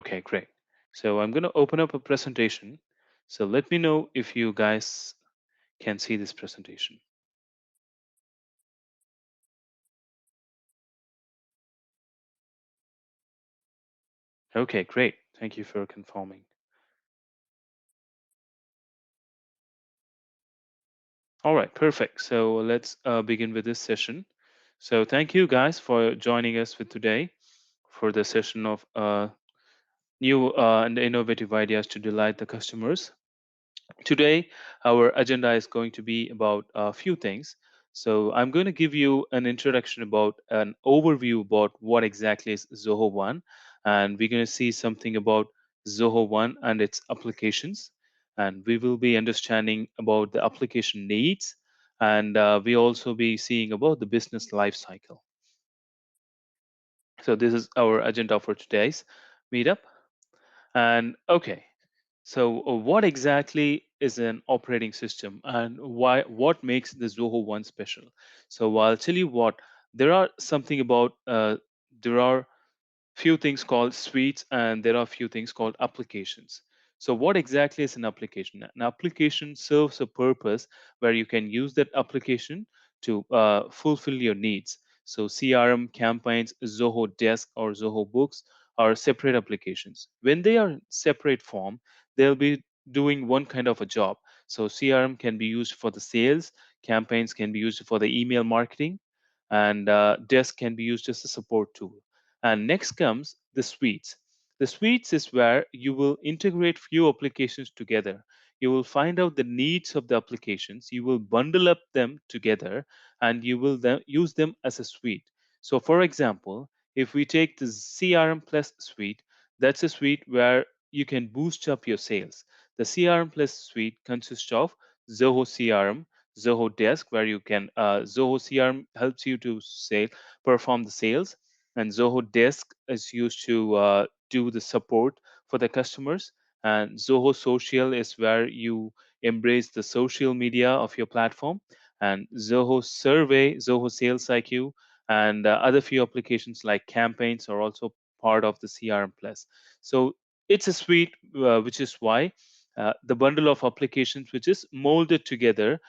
Okay, great. So I'm going to open up a presentation. So let me know if you guys can see this presentation. Okay, great. Thank you for confirming. All right, perfect. So let's begin with this session. So thank you guys for joining us with today for the session of new and innovative ideas to delight the customers. Today, our agenda is going to be about a few things. So I'm going to give you an introduction about an overview about what exactly is Zoho One, and we're going to see something about Zoho One and its applications, and we will be understanding about the application needs, and we also be seeing about the business life cycle. So this is our agenda for today's meetup. And okay, so, what exactly is an operating system, and why? What makes the Zoho One special? So, I'll tell you what. There are something about. There are few things called suites, and there are few things called applications. So, what exactly is an application? An application serves a purpose where you can use that application to fulfill your needs. So, CRM campaigns, Zoho Desk, or Zoho Books are separate applications. When they are in separate form, they'll be doing one kind of a job. So, CRM can be used for the sales, campaigns can be used for the email marketing, and Desk can be used as a support tool. And next comes the suites. The suites is where you will integrate few applications together. You will find out the needs of the applications, you will bundle up them together, and you will then use them as a suite. So, for example, if we take the CRM Plus suite, that's a suite where you can boost up your sales. The CRM Plus suite consists of Zoho CRM, Zoho Desk, where you can Zoho CRM helps you to say perform the sales, and Zoho Desk is used to do the support for the customers. And Zoho Social is where you embrace the social media of your platform. And Zoho Survey, Zoho Sales IQ, and other few applications like campaigns are also part of the CRM Plus. So it's a suite, which is why the bundle of applications, which is molded together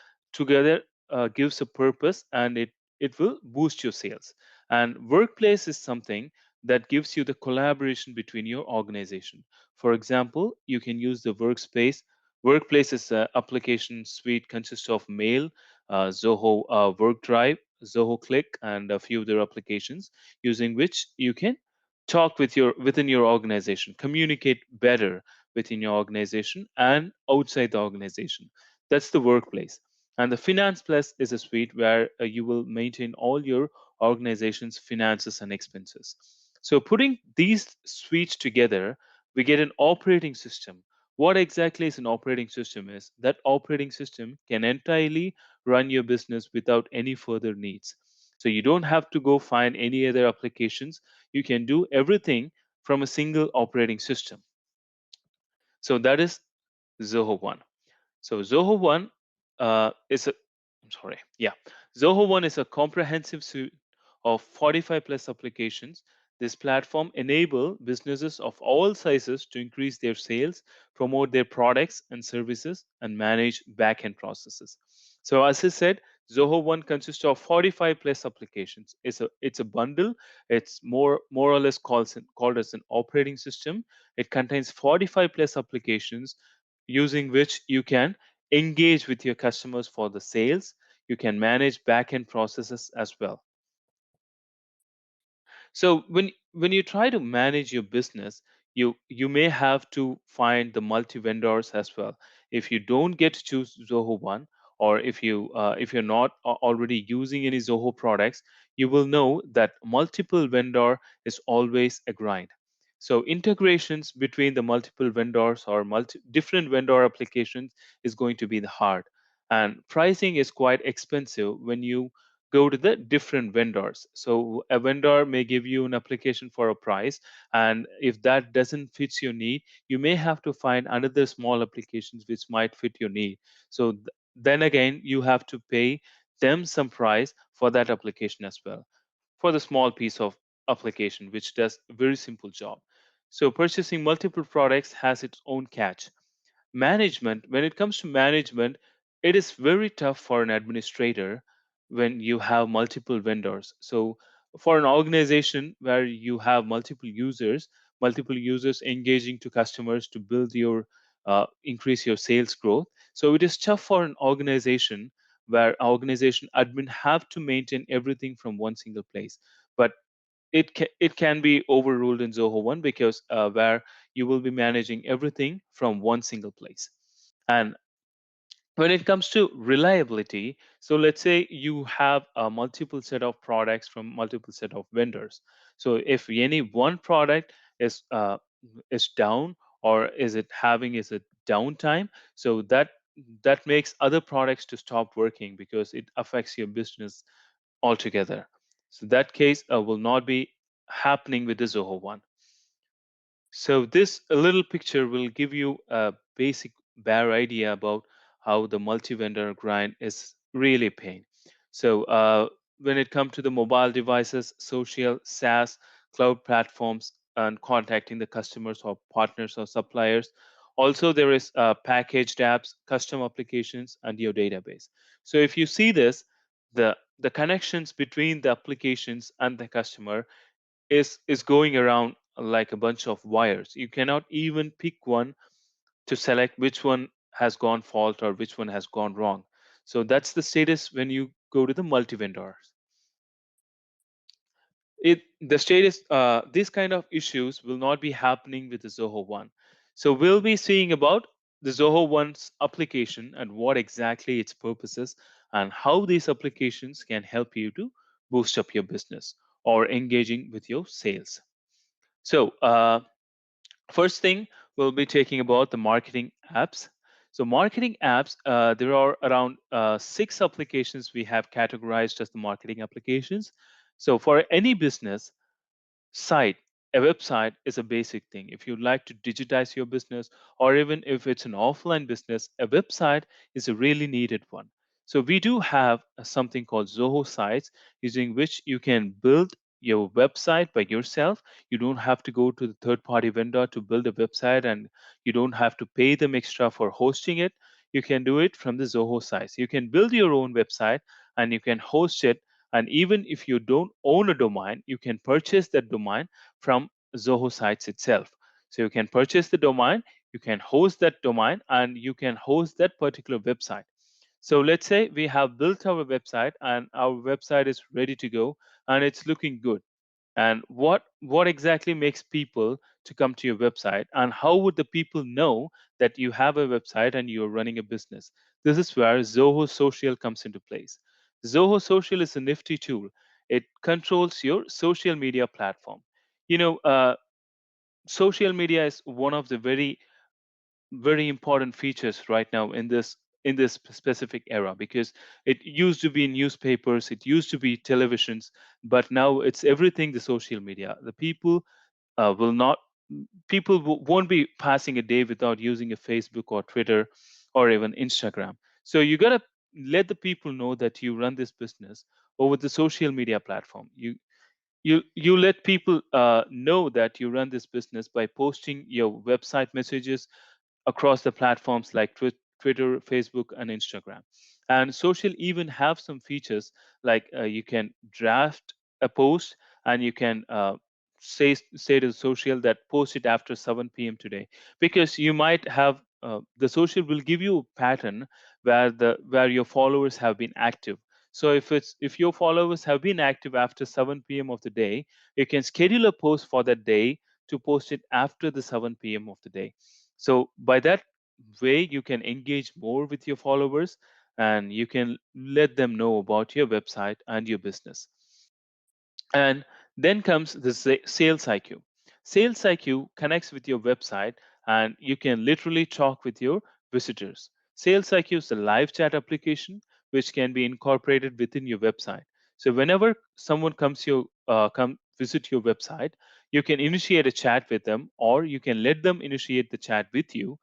gives a purpose, and it will boost your sales. And workplace is something that gives you the collaboration between your organization. For example, you can use the workspace. Workplace is an application suite consists of Mail, Zoho Work Drive, Zoho Click, and a few other applications using which you can talk with your within your organization, communicate better within your organization and outside the organization. That's the workplace. And the Finance Plus is a suite where you will maintain all your organization's finances and expenses. So, putting these suites together, we get an operating system. What exactly is an operating system is that operating system can entirely run your business without any further needs. So, you don't have to go find any other applications. You can do everything from a single operating system. So, that is Zoho One. So Zoho One is a I'm sorry, yeah. Zoho One is a comprehensive suite of 45 plus applications. This platform enable businesses of all sizes to increase their sales, promote their products and services, and manage back-end processes. So as I said, Zoho One consists of 45 plus applications. It's a bundle. It's more or less called as an operating system. It contains 45 plus applications using which you can engage with your customers for the sales. You can manage back-end processes as well. So when you try to manage your business, you may have to find the multi vendors as well. If you don't get to choose Zoho One, or if you're not already using any Zoho products, you will know that multiple vendor is always a grind. So integrations between the multiple vendors or different vendor applications is going to be the hard, and pricing is quite expensive when you go to the different vendors. So a vendor may give you an application for a price, and if that doesn't fit your need, you may have to find another small applications which might fit your need. So then again, you have to pay them some price for that application as well, for the small piece of application which does a very simple job. So purchasing multiple products has its own catch. Management, when it comes to management, it is very tough for an administrator when you have multiple vendors. So for an organization where you have multiple users engaging to customers to build your increase your sales growth, so it is tough for an organization where organization admin have to maintain everything from one single place. But it can be overruled in Zoho One, because where you will be managing everything from one single place. And when it comes to reliability, so let's say you have a multiple set of products from multiple set of vendors. So if any one product is down, or is it downtime, so that makes other products to stop working, because it affects your business altogether. So that case will not be happening with the Zoho One. So this a little picture will give you a basic bare idea about how the multi-vendor grind is really pain. So when it comes to the mobile devices, social, SaaS, cloud platforms, and contacting the customers or partners or suppliers, also there is packaged apps, custom applications, and your database. So if you see this, the connections between the applications and the customer is going around like a bunch of wires. You cannot even pick one to select which one has gone fault or which one has gone wrong. So that's the status when you go to the multi-vendors. The status, these kind of issues will not be happening with the Zoho One. So we'll be seeing about the Zoho One's application and what exactly its purpose is, and how these applications can help you to boost up your business or engaging with your sales. So first thing, we'll be taking about the marketing apps. So marketing apps, there are around 6 applications we have categorized as the marketing applications. So for any business site, a website is a basic thing. If you'd like to digitize your business, or even if it's an offline business, a website is a really needed one. So we do have something called Zoho sites, using which you can build your website by yourself. You don't have to go to the third party vendor to build a website, and you don't have to pay them extra for hosting it. You can do it from the Zoho sites. You can build your own website and you can host it. And even if you don't own a domain, you can purchase that domain from Zoho sites itself. So you can purchase the domain, you can host that domain, and you can host that particular website. So let's say we have built our website and our website is ready to go and it's looking good. And what exactly makes people to come to your website, and how would the people know that you have a website and you're running a business? This is where Zoho Social comes into place. Zoho Social is a nifty tool. It controls your social media platform. You know, social media is one of the very important features right now in this specific era, because it used to be newspapers, it used to be televisions, but now it's everything the social media. The people will not people won't be passing a day without using a Facebook or Twitter or even Instagram. So you got to let the people know that you run this business over the social media platform. You let people know that you run this business by posting your website messages across the platforms like Twitter, Facebook, and Instagram. And social even have some features like you can draft a post, and you can say to the social that post it after 7 p.m. today, because you might have the social will give you a pattern where your followers have been active. So if your followers have been active after 7 p.m. of the day, you can schedule a post for that day to post it after the 7 p.m. of the day. So by that way, you can engage more with your followers, and you can let them know about your website and your business. And then comes the sales IQ. Sales IQ connects with your website, and you can literally talk with your visitors. Sales IQ is a live chat application which can be incorporated within your website. So whenever someone come visit your website, you can initiate a chat with them, or you can let them initiate the chat with you,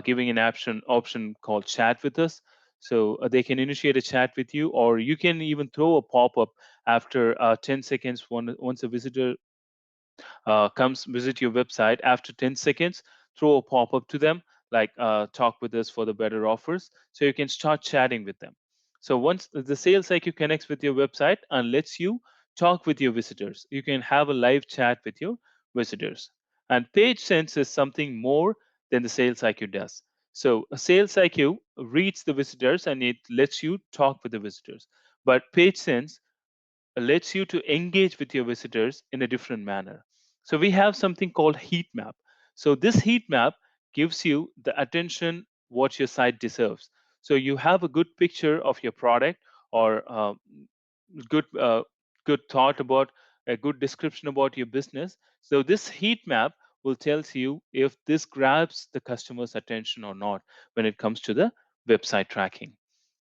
giving an option called chat with us. So they can initiate a chat with you, or you can even throw a pop-up after 10 seconds once a visitor comes visit your website, after 10 seconds, throw a pop up to them like talk with us for the better offers. So you can start chatting with them. So once the sales IQ connects with your website and lets you talk with your visitors, you can have a live chat with your visitors. And page sense is something more than the sales IQ does. So a sales IQ reads the visitors and it lets you talk with the visitors. But page sense lets you to engage with your visitors in a different manner. So we have something called heat map. So this heat map gives you the attention what your site deserves. So you have a good picture of your product or good good thought about a good description about your business. So this heat map will tells you if this grabs the customer's attention or not when it comes to the website tracking.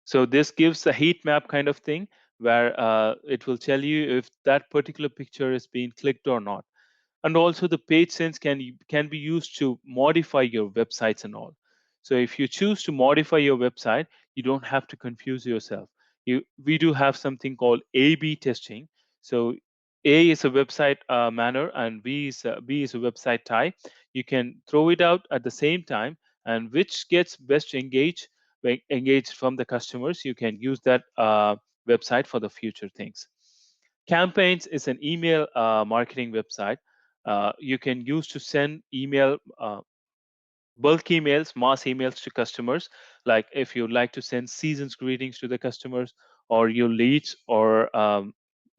So this gives a heat map kind of thing where it will tell you if that particular picture is being clicked or not. And also the page sense can be used to modify your websites and all. So if you choose to modify your website, you don't have to confuse yourself. We do have something called a b testing. So a is a website manner and b is a website type. You can throw it out at the same time, and which gets best engaged from the customers, you can use that website for the future things. Campaigns is an email marketing website you can use to send bulk emails, mass emails to customers. Like if you'd like to send season's greetings to the customers, or your leads, or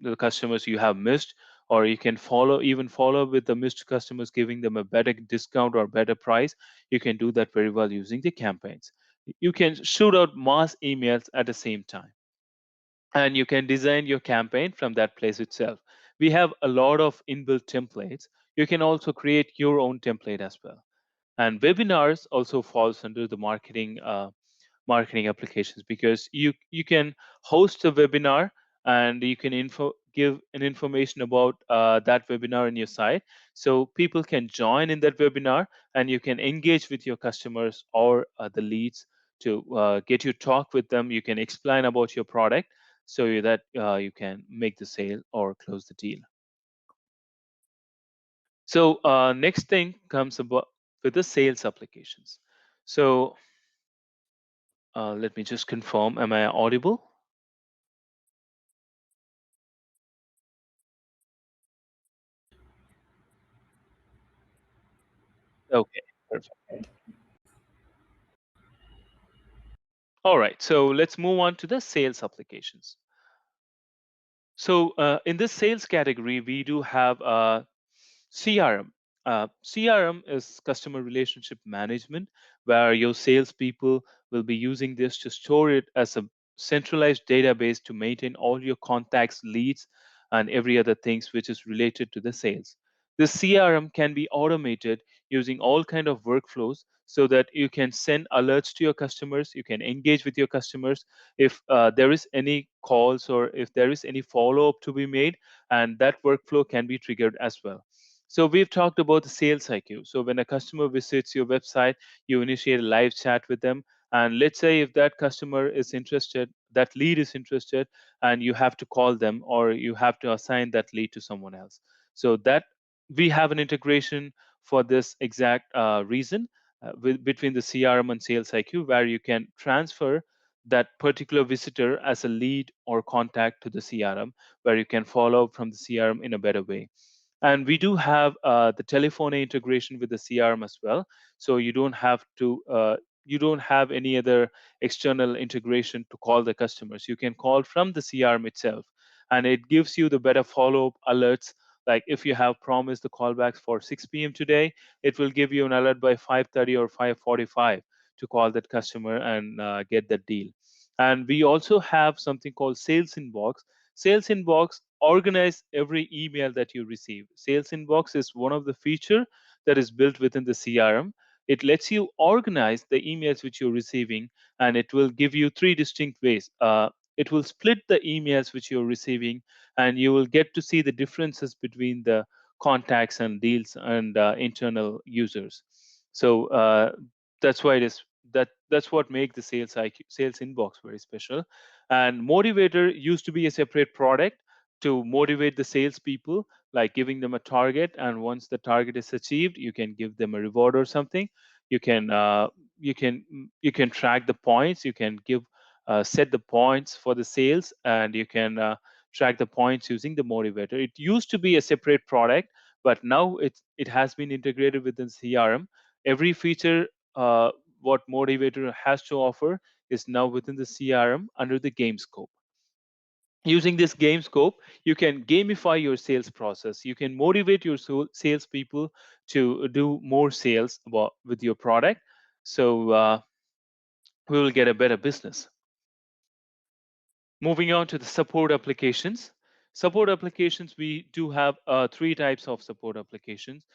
the customers you have missed, or you can even follow with the missed customers, giving them a better discount or better price. You can do that very well using the campaigns. You can shoot out mass emails at the same time, and you can design your campaign from that place itself. We have a lot of inbuilt templates. You can also create your own template as well. And webinars also falls under the marketing applications, because you can host a webinar and you can give an information about that webinar in your site, so people can join in that webinar, and you can engage with your customers or the leads to get you talk with them. You can explain about your product so that you can make the sale or close the deal. So next thing comes about with the sales applications. So let me just confirm, am I audible? Okay, perfect. All right, so let's move on to the sales applications. So in this sales category, we do have CRM. CRM is customer relationship management, where your salespeople will be using this to store it as a centralized database to maintain all your contacts, leads, and every other things which is related to the sales. The CRM can be automated using all kind of workflows so that you can send alerts to your customers, you can engage with your customers if there is any calls or if there is any follow up to be made, and that workflow can be triggered as well. So we've talked about the sales IQ. So when a customer visits your website, you initiate a live chat with them. And let's say if that customer is interested, that lead is interested, and you have to call them or you have to assign that lead to someone else. So that we have an integration for this exact reason between the CRM and sales IQ, where you can transfer that particular visitor as a lead or contact to the CRM, where you can follow up from the CRM in a better way. And we do have the telephony integration with the CRM as well. So you don't have any other external integration to call the customers. You can call from the CRM itself, and it gives you the better follow-up alerts. Like if you have promised the callbacks for 6 p.m. today, it will give you an alert by 5:30 or 5:45 to call that customer and get that deal. And we also have something called Sales Inbox. Sales Inbox organize every email that you receive. Sales Inbox is one of the feature that is built within the CRM. It lets you organize the emails which you're receiving, and it will give you three distinct ways. It will split the emails which you're receiving, and you will get to see the differences between the contacts and deals and internal users. So that's why it is that's what make the sales IQ, sales inbox very special. And motivator used to be a separate product to motivate the salespeople, like giving them a target, and once the target is achieved, you can give them a reward or something. You can you can track the points. You can give set the points for the sales, and you can track the points using the motivator. It used to be a separate product, but now it has been integrated within CRM. Every feature what motivator has to offer is now within the CRM under the game scope. Using this game scope, you can gamify your sales process. You can motivate your salespeople to do more sales with your product. So we will get a better business. Moving on to the support applications. Support applications, we do have three types of support applications: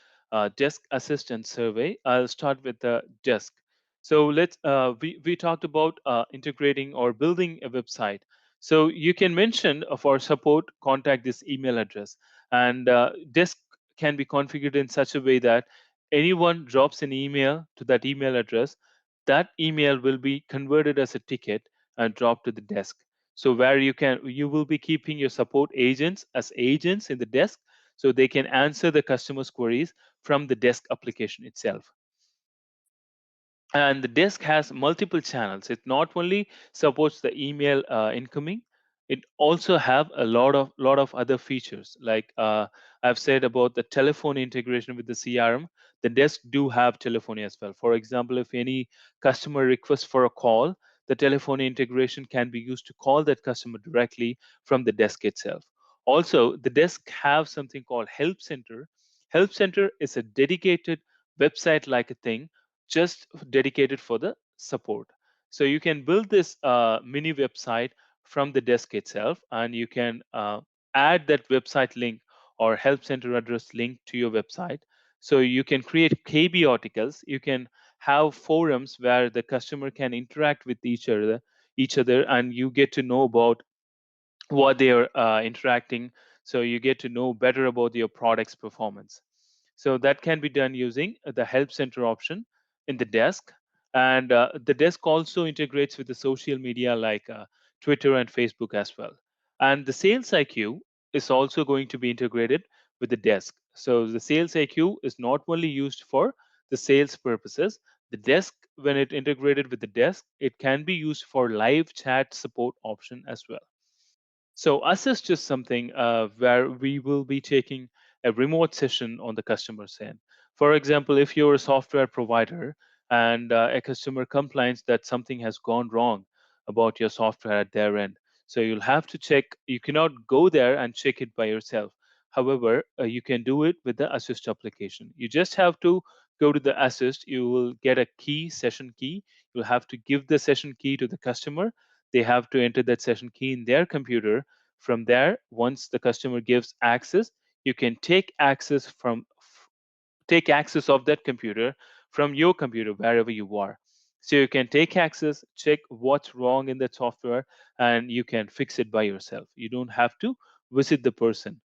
desk, assist, and survey. I'll start with the desk. So we talked about integrating or building a website. So you can mention for support, contact this email address, and desk can be configured in such a way that anyone drops an email to that email address, that email will be converted as a ticket and dropped to the desk. So where you will be keeping your support agents as agents in the desk, so they can answer the customers queries from the desk application itself. And the desk has multiple channels. It not only supports the email incoming, it also have a lot of other features, like I've said about the telephone integration with the CRM. The desk do have telephony as well. For example, if any customer requests for a call, the telephone integration can be used to call that customer directly from the desk itself. Also, the desk have something called help center. Help center is a dedicated website like a thing, just dedicated for the support. So you can build this mini website from the desk itself, and you can add that website link or help center address link to your website. So you can create KB articles. You can have forums where the customer can interact with each other, and you get to know about what they are interacting. So you get to know better about your product's performance. So that can be done using the help center option in the desk. And the desk also integrates with the social media like Twitter and Facebook as well. And the sales IQ is also going to be integrated with the desk. So the sales IQ is not only used for the sales purposes. The desk, when it integrated with the desk, it can be used for live chat support option as well. So assist is something where we will be taking a remote session on the customer's end. For example, if you're a software provider and a customer complains that something has gone wrong about your software at their end, so you'll have to check. You cannot go there and check it by yourself. However, you can do it with the Assist application. You just have to go to the Assist. You will get a key, session key. You'll have to give the session key to the customer. They have to enter that session key in their computer. From there, once the customer gives access, you can take access of that computer from your computer wherever you are. So you can take access, check what's wrong in that software, and you can fix it by yourself. You don't have to visit the person.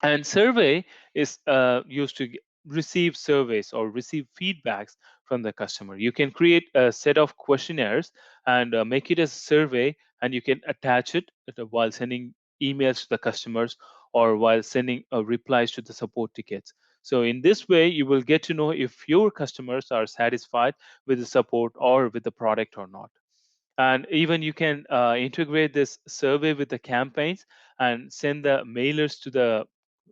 And survey is used to receive surveys or receive feedbacks from the customer. You can create a set of questionnaires and make it as a survey, and you can attach it while sending emails to the customers or while sending replies to the support tickets. So in this way, you will get to know if your customers are satisfied with the support or with the product or not. And even you can integrate this survey with the campaigns and send the mailers to the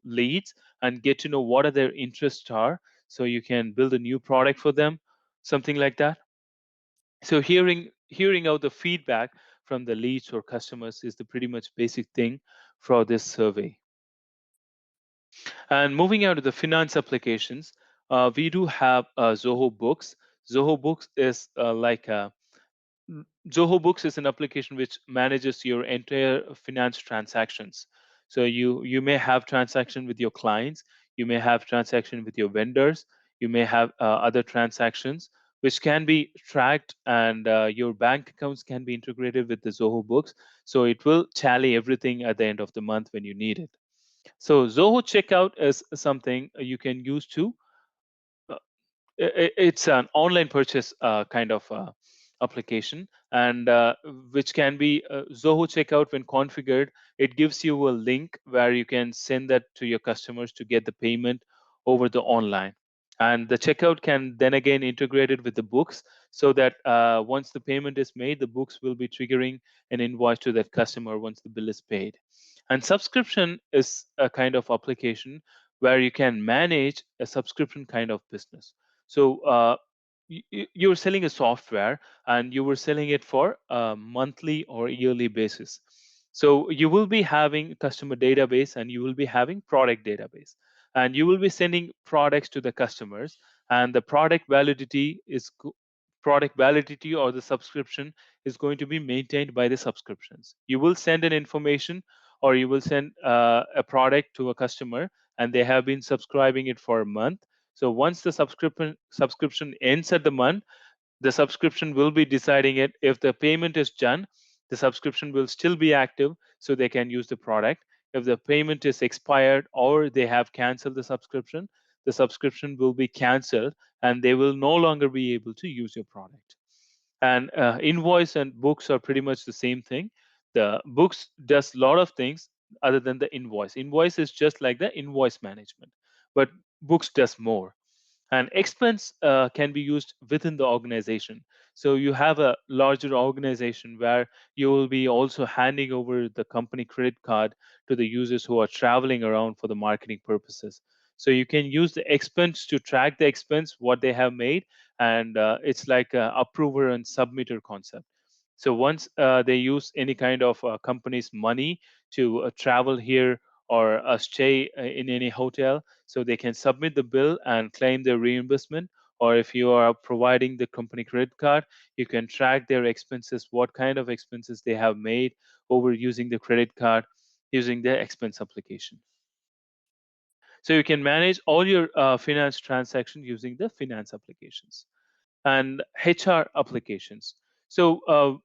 leads and get to know what are their interests are, so you can build a new product for them, something like that. So hearing out the feedback from the leads or customers is the pretty much basic thing for this survey. And moving out to the finance applications, we do have Zoho Books. Zoho Books is like a Zoho Books is an application which manages your entire finance transactions. So you may have transaction with your clients, you may have transaction with your vendors, you may have other transactions which can be tracked, and your bank accounts can be integrated with the Zoho Books. So it will tally everything at the end of the month when you need it. So Zoho Checkout is something you can use to. It's an online purchase kind of application, and which can be Zoho Checkout. When configured, it gives you a link where you can send that to your customers to get the payment over the online. And the checkout can then again integrate it with the books, so that once the payment is made, the books will be triggering an invoice to that customer once the bill is paid. And subscription is a kind of application where you can manage a subscription kind of business. So you're selling a software, and you were selling it for a monthly or yearly basis. So you will be having customer database, and you will be having product database, and you will be sending products to the customers, and the product validity or the subscription is going to be maintained by the subscriptions. You will send an information, or you will send a product to a customer, and they have been subscribing it for a month. So once the subscription ends at the month, the subscription will be deciding it. If the payment is done, the subscription will still be active, so they can use the product. If the payment is expired or they have canceled the subscription will be canceled, and they will no longer be able to use your product. And invoice and books are pretty much the same thing. The books does a lot of things other than the invoice is just like the invoice management, but books does more. And expense can be used within the organization. So you have a larger organization where you will be also handing over the company credit card to the users who are traveling around for the marketing purposes. So you can use the expense to track the expense what they have made, and it's like a approver and submitter concept. So once they use any kind of company's money to travel here or stay in any hotel, so they can submit the bill and claim their reimbursement. Or if you are providing the company credit card, you can track their expenses, what kind of expenses they have made over using the credit card, using the expense application. So you can manage all your finance transactions using the finance applications. And HR applications. So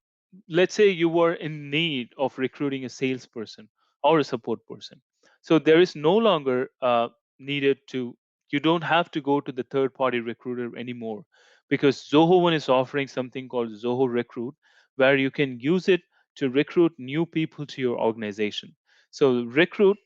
let's say you were in need of recruiting a salesperson or a support person. So there is no longer needed to, you don't have to go to the third party recruiter anymore, because Zoho One is offering something called Zoho Recruit, where you can use it to recruit new people to your organization. So Recruit,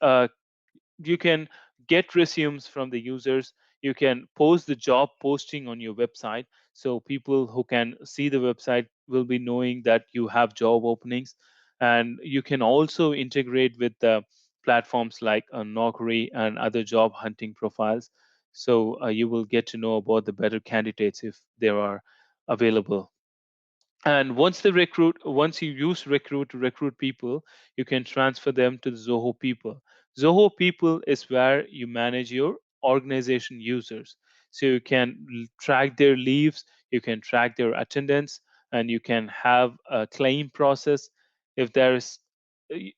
you can get resumes from the users. You can post the job posting on your website, so people who can see the website will be knowing that you have job openings. And you can also integrate with the platforms like Naukri and other job hunting profiles, so you will get to know about the better candidates if there are available. And once you use Recruit to recruit people, you can transfer them to the Zoho People. Zoho People is where you manage your organization users. So you can track their leaves, you can track their attendance, and you can have a claim process. If there is,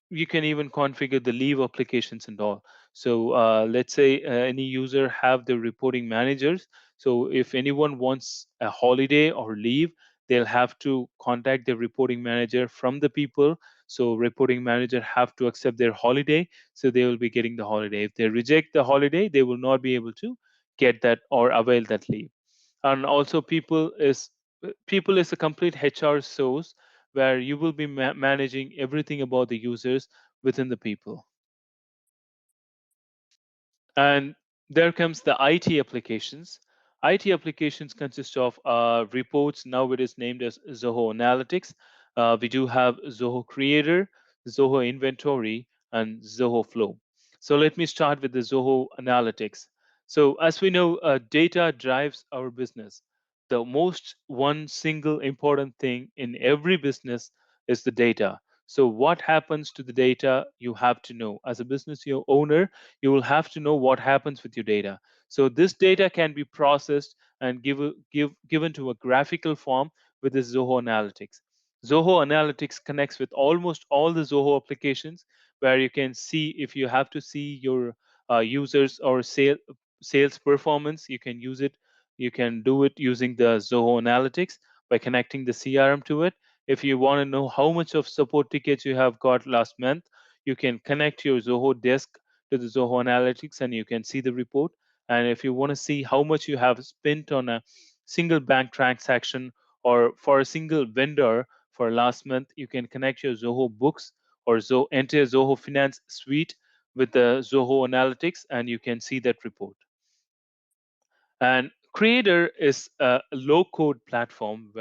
you can even configure the leave applications and all. So let's say any user have the reporting managers. So if anyone wants a holiday or leave, they'll have to contact the reporting manager from the people. So reporting manager have to accept their holiday, so they will be getting the holiday. If they reject the holiday, they will not be able to get that or avail that leave. And also people is a complete HR source, where you will be managing everything about the users within the people. And there comes the IT applications. IT applications consist of reports. Now it is named as Zoho Analytics. We do have Zoho Creator, Zoho Inventory, and Zoho Flow. So let me start with the Zoho Analytics. So as we know, data drives our business. The most one single important thing in every business is the data. So what happens to the data, you have to know. As a business owner, you will have to know what happens with your data. So this data can be processed and given to a graphical form with this Zoho Analytics. Zoho Analytics connects with almost all the Zoho applications, where you can see if you have to see your users or sales performance, you can use it. You can do it using the Zoho Analytics by connecting the CRM to it. If you want to know how much of support tickets you have got last month, you can connect your Zoho desk to the Zoho Analytics, and you can see the report. And if you want to see how much you have spent on a single bank transaction, or for a single vendor for last month, you can connect your Zoho Books or enter Zoho Finance suite with the Zoho Analytics, and you can see that report. And Creator is a low code platform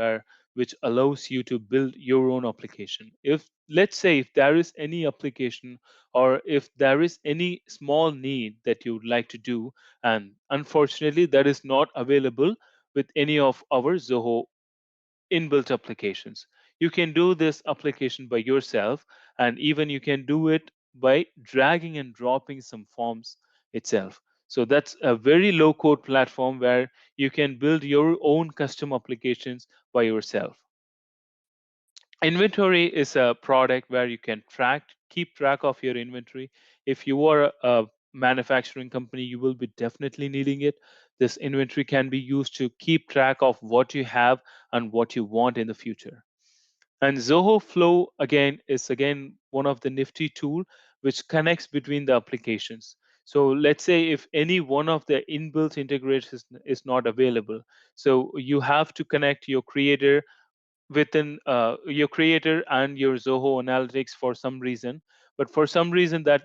which allows you to build your own application. If, let's say, if there is any application or if there is any small need that you would like to do, and unfortunately that is not available with any of our Zoho inbuilt applications. You can do this application by yourself, and even you can do it by dragging and dropping some forms itself. So that's a very low code platform where you can build your own custom applications by yourself. Inventory is a product where you can keep track of your inventory. If you are a manufacturing company, you will be definitely needing it. This inventory can be used to keep track of what you have and what you want in the future. And Zoho Flow again one of the nifty tool which connects between the applications. So let's say if any one of the inbuilt integrations is not available, so you have to connect your creator within your creator and your Zoho Analytics for some reason. But for some reason, that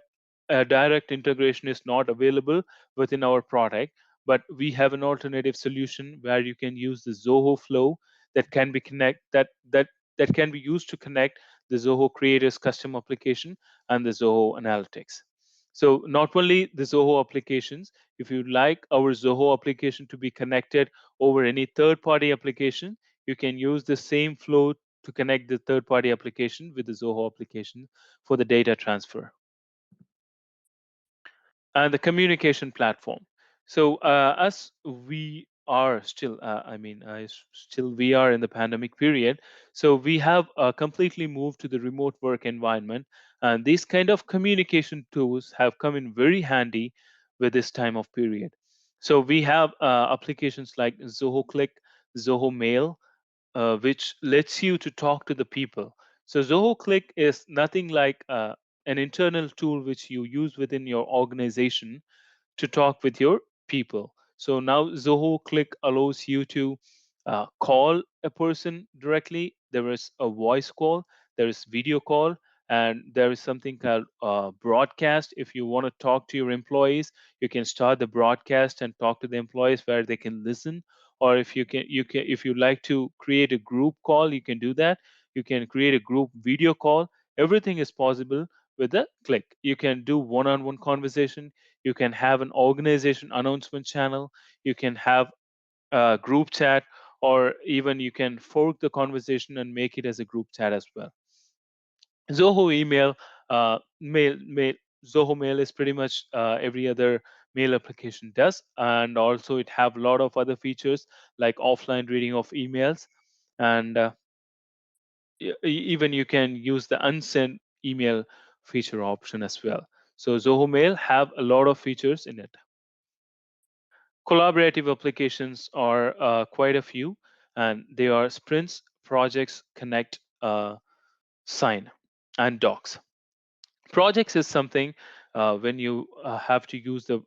direct integration is not available within our product. But we have an alternative solution where you can use the Zoho Flow that can be connect that can be used to connect the Zoho Creators custom application and the Zoho Analytics. So not only the Zoho applications, if you'd like our Zoho application to be connected over any third-party application, you can use the same flow to connect the third party application with the Zoho application for the data transfer. And the communication platform. So as we are still, still we are in the pandemic period. So we have completely moved to the remote work environment, and these kind of communication tools have come in very handy with this time of period. So we have applications like Zoho Click, Zoho Mail, which lets you to talk to the people. So Zoho Click is nothing like an internal tool which you use within your organization to talk with your people. So now Zoho Click allows you to call a person directly. There is a voice call, there is video call, and there is something called broadcast. If you want to talk to your employees, you can start the broadcast and talk to the employees where they can listen. Or if you like to create a group call, you can do that. You can create a group video call. Everything is possible with a click. You can do one-on-one conversation, you can have an organization announcement channel, you can have a group chat, or even you can fork the conversation and make it as a group chat as well. Zoho email, mail, Zoho Mail is pretty much every other mail application does, and also it have a lot of other features like offline reading of emails, and even you can use the unsent email feature option as well. So Zoho Mail have a lot of features in it. Collaborative applications are quite a few, and they are sprints, projects, connect, sign, and docs. Projects is something when you have to use the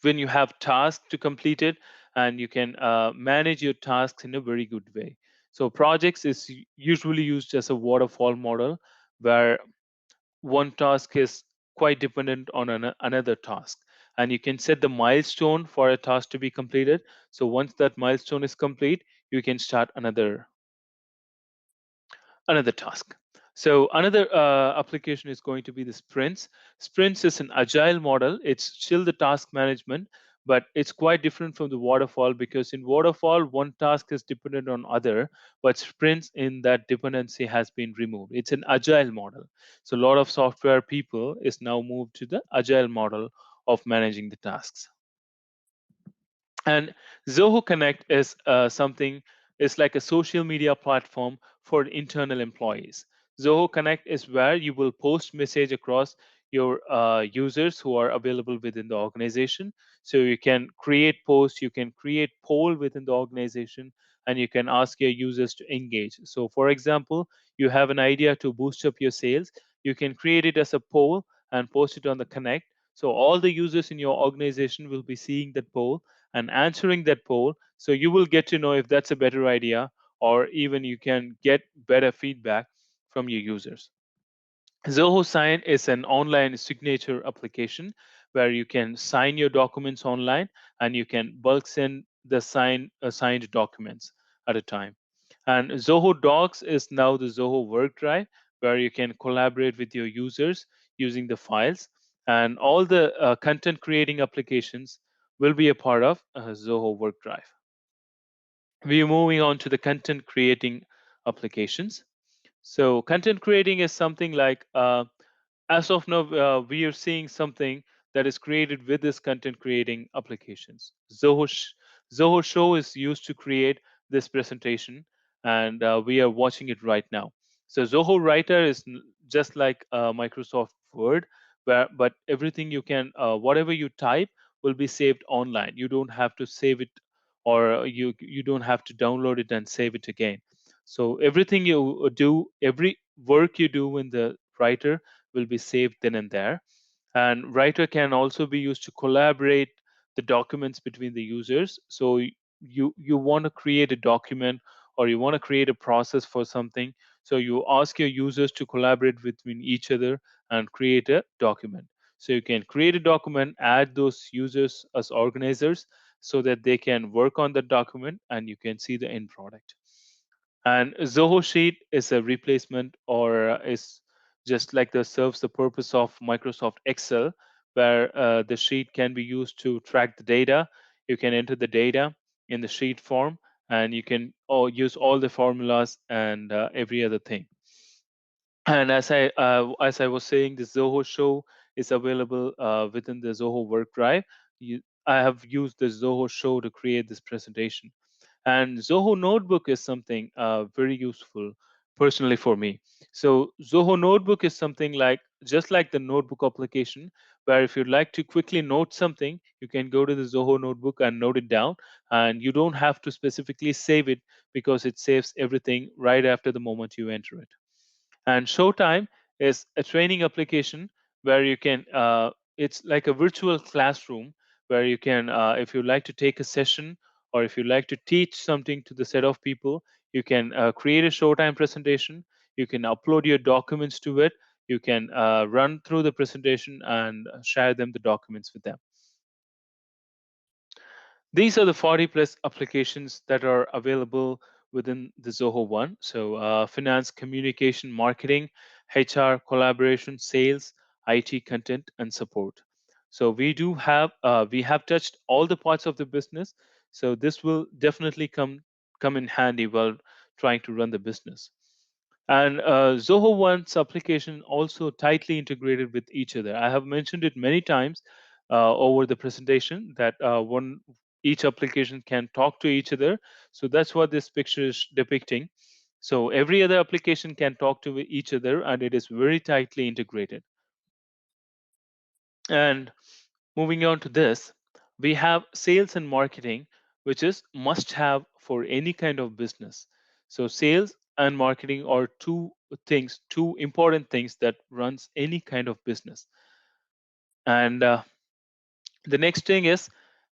when you have tasks to complete it, and you can manage your tasks in a very good way. So projects is usually used as a waterfall model where one task is quite dependent on another task, and you can set the milestone for a task to be completed. So once that milestone is complete, you can start another task. So another application is going to be the sprints. Sprints is an agile model. It's still the task management, but it's quite different from the waterfall, because in waterfall, one task is dependent on other, but sprints in that dependency has been removed. It's an agile model. So a lot of software people is now moved to the agile model of managing the tasks. And Zoho Connect is something is like a social media platform for internal employees. Zoho Connect is where you will post message across your users who are available within the organization. So you can create posts, you can create poll within the organization, and you can ask your users to engage. So for example, you have an idea to boost up your sales, you can create it as a poll and post it on the Connect. So all the users in your organization will be seeing that poll and answering that poll. So you will get to know if that's a better idea or even you can get better feedback from your users. Zoho Sign is an online signature application where you can sign your documents online and you can bulk send the signed documents at a time. And Zoho Docs is now the Zoho Work Drive where you can collaborate with your users using the files. And all the content creating applications will be a part of Zoho Work Drive. We are moving on to the content creating applications. So, content creating is something like as of now, we are seeing something that is created with this content creating applications. Zoho Show is used to create this presentation, and we are watching it right now. So Zoho Writer is just like Microsoft Word, but everything you can, whatever you type, will be saved online. You don't have to save it, or you don't have to download it and save it again. So everything you do, every work you do in the writer will be saved then and there. And writer can also be used to collaborate the documents between the users. So you want to create a document, or you want to create a process for something. So you ask your users to collaborate between each other and create a document. So you can create a document, add those users as organizers so that they can work on the document and you can see the end product. And Zoho Sheet is a replacement, or is just like the serves the purpose of Microsoft Excel, where the sheet can be used to track the data. You can enter the data in the sheet form, and you can use all the formulas and every other thing. And as I was saying, the Zoho Show is available within the Zoho Work Drive. I have used the Zoho Show to create this presentation. And Zoho Notebook is something very useful personally for me. So Zoho Notebook is something like just like the Notebook application, where if you'd like to quickly note something, you can go to the Zoho Notebook and note it down, and you don't have to specifically save it because it saves everything right after the moment you enter it. And Showtime is a training application where you can it's like a virtual classroom where you can if you like to take a session, or if you like to teach something to the set of people, you can create a Showtime presentation. You can upload your documents to it. You can run through the presentation and share them the documents with them. These are the 40 plus applications that are available within the Zoho One. So, finance, communication, marketing, HR, collaboration, sales, IT, content, and support. So we have touched all the parts of the business. So this will definitely come in handy while trying to run the business. And Zoho One's application also tightly integrated with each other. I have mentioned it many times over the presentation that one each application can talk to each other. So that's what this picture is depicting. So every other application can talk to each other, and it is very tightly integrated. And moving on to this, we have sales and marketing, which is must have for any kind of business. So sales and marketing are two important things that runs any kind of business. And the next thing is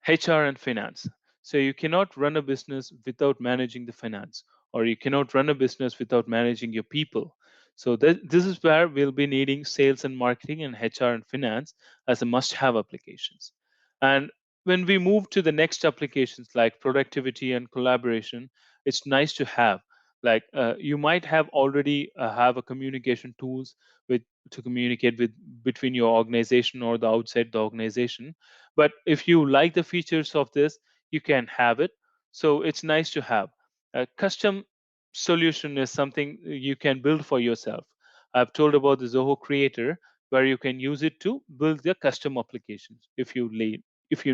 HR and finance. So you cannot run a business without managing the finance, or you cannot run a business without managing your people. So this is where we'll be needing sales and marketing and HR and finance as a must-have applications. And when we move to the next applications like productivity and collaboration, it's nice to have. Like you might have already have a communication tools with to communicate with between your organization or the outside the organization, but if you like the features of this, you can have it. So it's nice to have. A custom solution is something you can build for yourself. I've told about the Zoho Creator, where you can use it to build the custom applications if you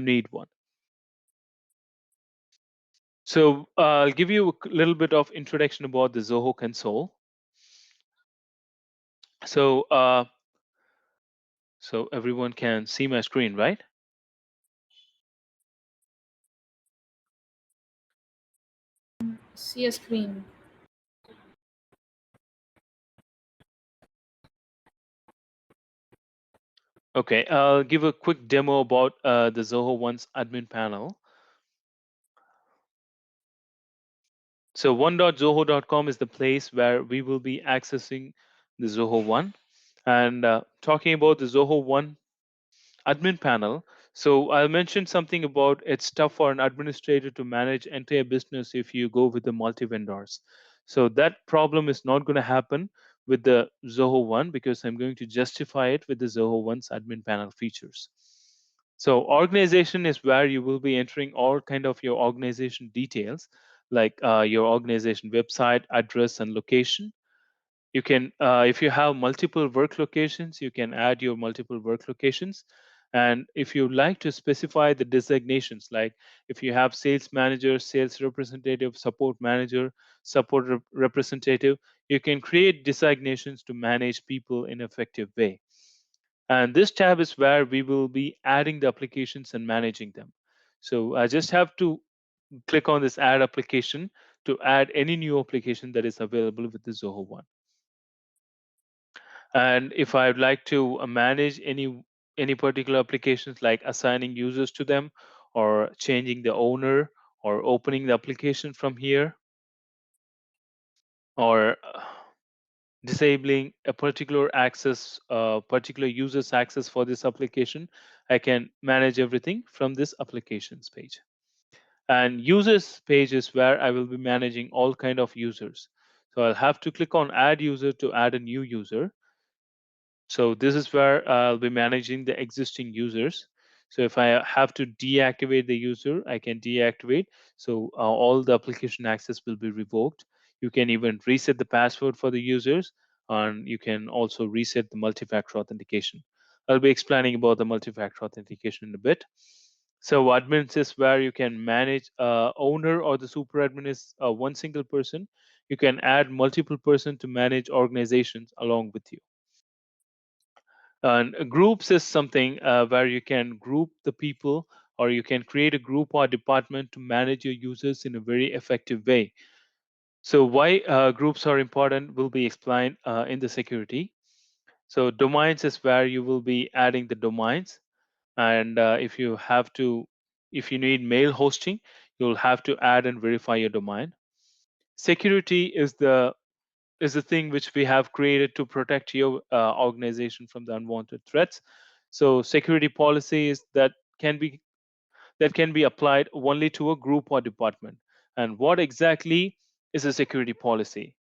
need one. So I'll give you a little bit of introduction about the Zoho console. So so everyone can see my screen, right? See a screen. Okay, I'll give a quick demo about the Zoho One's admin panel. So one.zoho.com is the place where we will be accessing the Zoho One. And talking about the Zoho One admin panel. So I mentioned something about it's tough for an administrator to manage entire business if you go with the multi vendors. So that problem is not going to happen with the Zoho One because I'm going to justify it with the Zoho One's admin panel features. So organization is where you will be entering all kind of your organization details, like your organization website, address, and location. You can if you have multiple work locations, you can add your multiple work locations. And if you like to specify the designations, like if you have sales manager, sales representative, support manager, support representative, you can create designations to manage people in effective way. And this tab is where we will be adding the applications and managing them. So I just have to click on this add application to add any new application that is available with the Zoho One. And if I'd like to manage any particular applications, like assigning users to them or changing the owner or opening the application from here, or disabling a particular user's access for this application, I can manage everything from this applications page. And users page is where I will be managing all kind of users. So I'll have to click on add user to add a new user. So this is where I'll be managing the existing users. So if I have to deactivate the user, I can deactivate. So all the application access will be revoked. You can even reset the password for the users, and you can also reset the multi-factor authentication. I'll be explaining about the multi-factor authentication in a bit. So admins is where you can manage owner, or the super admin is one single person. You can add multiple person to manage organizations along with you. And groups is something where you can group the people, or you can create a group or department to manage your users in a very effective way. So why groups are important will be explained in the security. So domains is where you will be adding the domains. And if you need mail hosting, you'll have to add and verify your domain. Security is the thing which we have created to protect your organization from the unwanted threats. So security policies that can be applied only to a group or department. And what exactly is a security policy?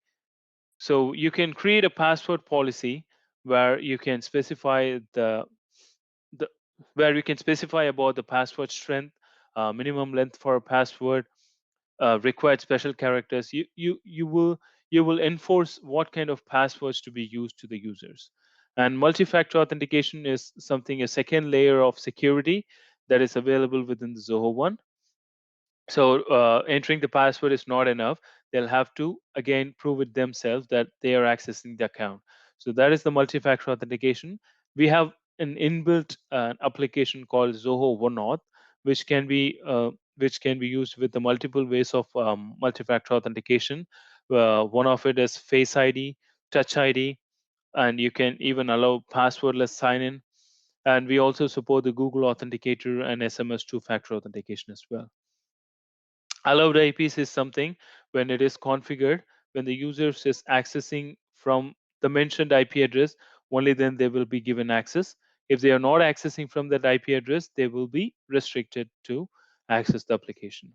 So you can create a password policy where you can specify the where you can specify about the password strength, minimum length for a password, required special characters. You will enforce what kind of passwords to be used to the users. And multi-factor authentication is something, a second layer of security that is available within the Zoho One. So entering the password is not enough. They'll have to again prove it themselves that they are accessing the account. So that is the multi-factor authentication. We have an inbuilt application called Zoho One Auth, which can be used with the multiple ways of multi-factor authentication. One of it is Face ID, Touch ID, and you can even allow passwordless sign-in. And we also support the Google Authenticator and SMS two-factor authentication as well. Allowed IPs is something when it is configured, when the user is accessing from the mentioned IP address, only then they will be given access. If they are not accessing from that IP address, they will be restricted to access the application.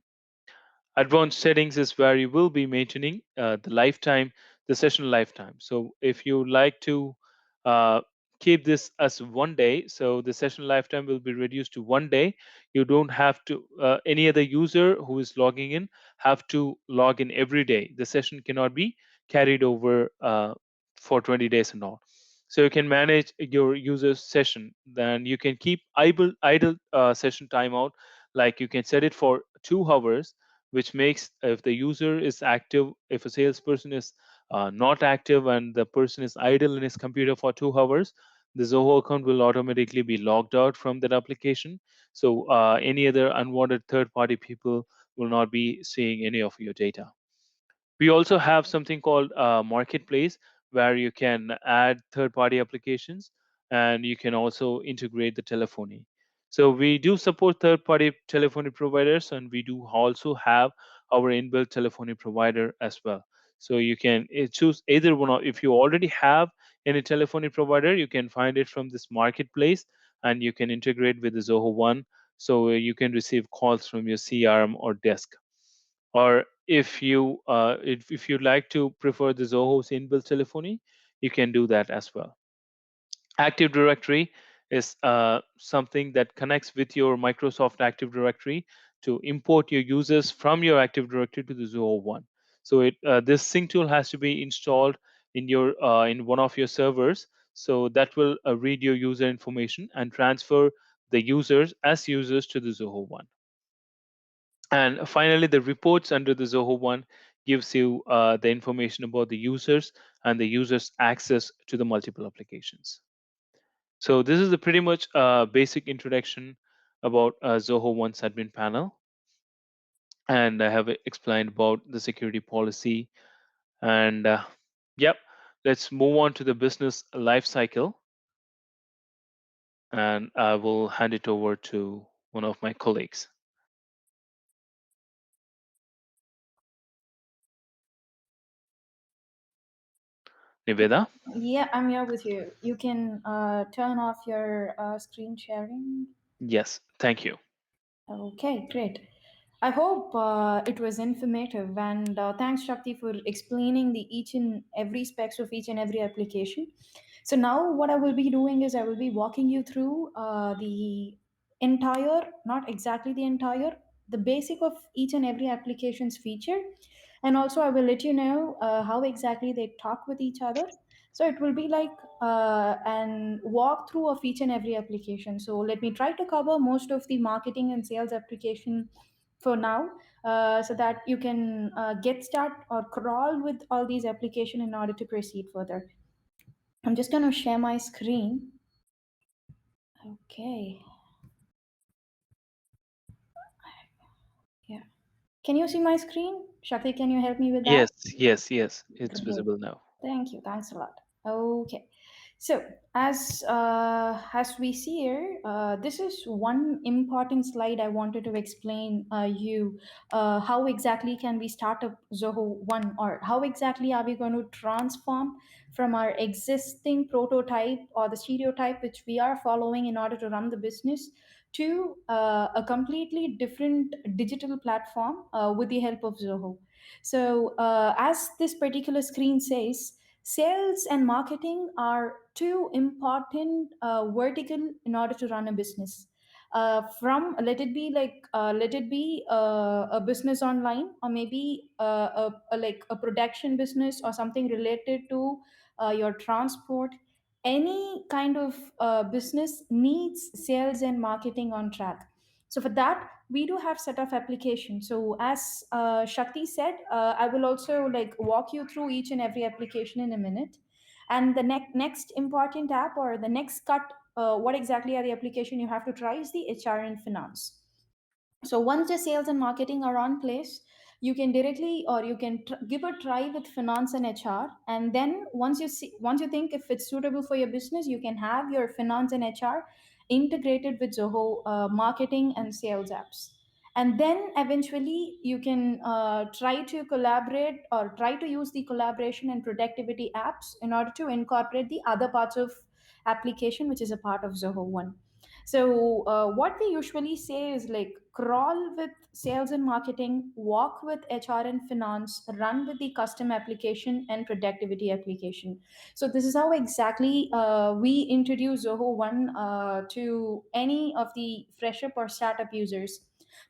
Advanced settings is where you will be maintaining the session lifetime. So if you like to uh, keep this as 1 day, so the session lifetime will be reduced to 1 day. You don't have to, any other user who is logging in have to log in every day. The session cannot be carried over for 20 days and all. So you can manage your user's session. Then you can keep idle session timeout, like you can set it for 2 hours, which makes, if the user is active, if a salesperson is not active and the person is idle in his computer for 2 hours, the Zoho account will automatically be logged out from that application. So any other unwanted third party people will not be seeing any of your data. We also have something called marketplace, where you can add third party applications, and you can also integrate the telephony. So we do support third party telephony providers, and we do also have our inbuilt telephony provider as well. So you can choose either one. If you already have any telephony provider, you can find it from this marketplace, and you can integrate with the Zoho One, so you can receive calls from your CRM or desk. Or if you like to prefer the Zoho's inbuilt telephony, you can do that as well. Active Directory is something that connects with your Microsoft Active Directory to import your users from your Active Directory to the Zoho One. So this sync tool has to be installed in one of your servers. So that will read your user information and transfer the users as users to the Zoho One. And finally, the reports under the Zoho One gives you the information about the users and the users' access to the multiple applications. So this is a pretty much basic introduction about Zoho One's admin panel, and I have explained about the security policy. And yep, let's move on to the business life cycle, and I will hand it over to one of my colleagues, Niveda. Yeah, I'm here with you. You can turn off your screen sharing. Yes, thank you. Okay, great. I hope it was informative, and thanks, Shakti, for explaining the each and every specs of each and every application. So now, what I will be doing is I will be walking you through the entire, not exactly the entire, the basic of each and every application's feature, and also I will let you know how exactly they talk with each other. So it will be like an walkthrough of each and every application. So let me try to cover most of the marketing and sales application for now, so that you can get start or crawl with all these application in order to proceed further. I'm just going to share my screen. Okay. Yeah. Can you see my screen? Shakti, can you help me with Yes, that? yes, yes. It's Great. visible now. Thank you. Thanks a lot. Okay. So as we see here, this is one important slide I wanted to explain you how exactly can we start up Zoho One, or how exactly are we going to transform from our existing prototype or the stereotype which we are following in order to run the business to a completely different digital platform with the help of Zoho. So, as this particular screen says, sales and marketing are two important vertical in order to run a business. From let it be a business online, or maybe like a production business or something related to your transport. Any kind of business needs sales and marketing on track. So for that, we do have set of applications. So as Shakti said, I will also like walk you through each and every application in a minute. And the next important app, or the next cut, what exactly are the application you have to try, is the HR and finance. So once the sales and marketing are on place, you can directly, or you can give a try with finance and HR. And then once you think if it's suitable for your business, you can have your finance and HR integrated with Zoho marketing and sales apps. And then eventually you can try to collaborate or try to use the collaboration and productivity apps in order to incorporate the other parts of application which is a part of Zoho One. So, what we usually say is like crawl with sales and marketing, walk with HR and finance, run with the custom application and productivity application. So, this is how exactly we introduce Zoho One to any of the fresher or startup users.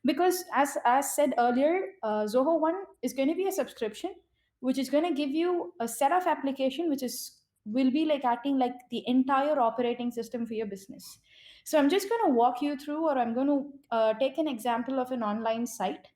Because, as said earlier, Zoho One is going to be a subscription, which is going to give you a set of application which is will be like acting like the entire operating system for your business. So I'm just going to walk you through, or I'm going to take an example of an online site.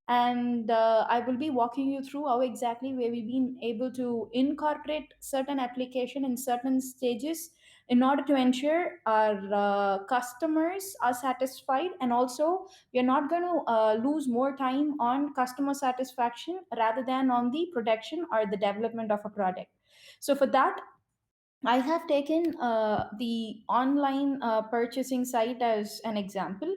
And I will be walking you through how exactly where we've been able to incorporate certain application in certain stages in order to ensure our customers are satisfied, and also we are not going to lose more time on customer satisfaction rather than on the production or the development of a product. So for that, I have taken the online purchasing site as an example.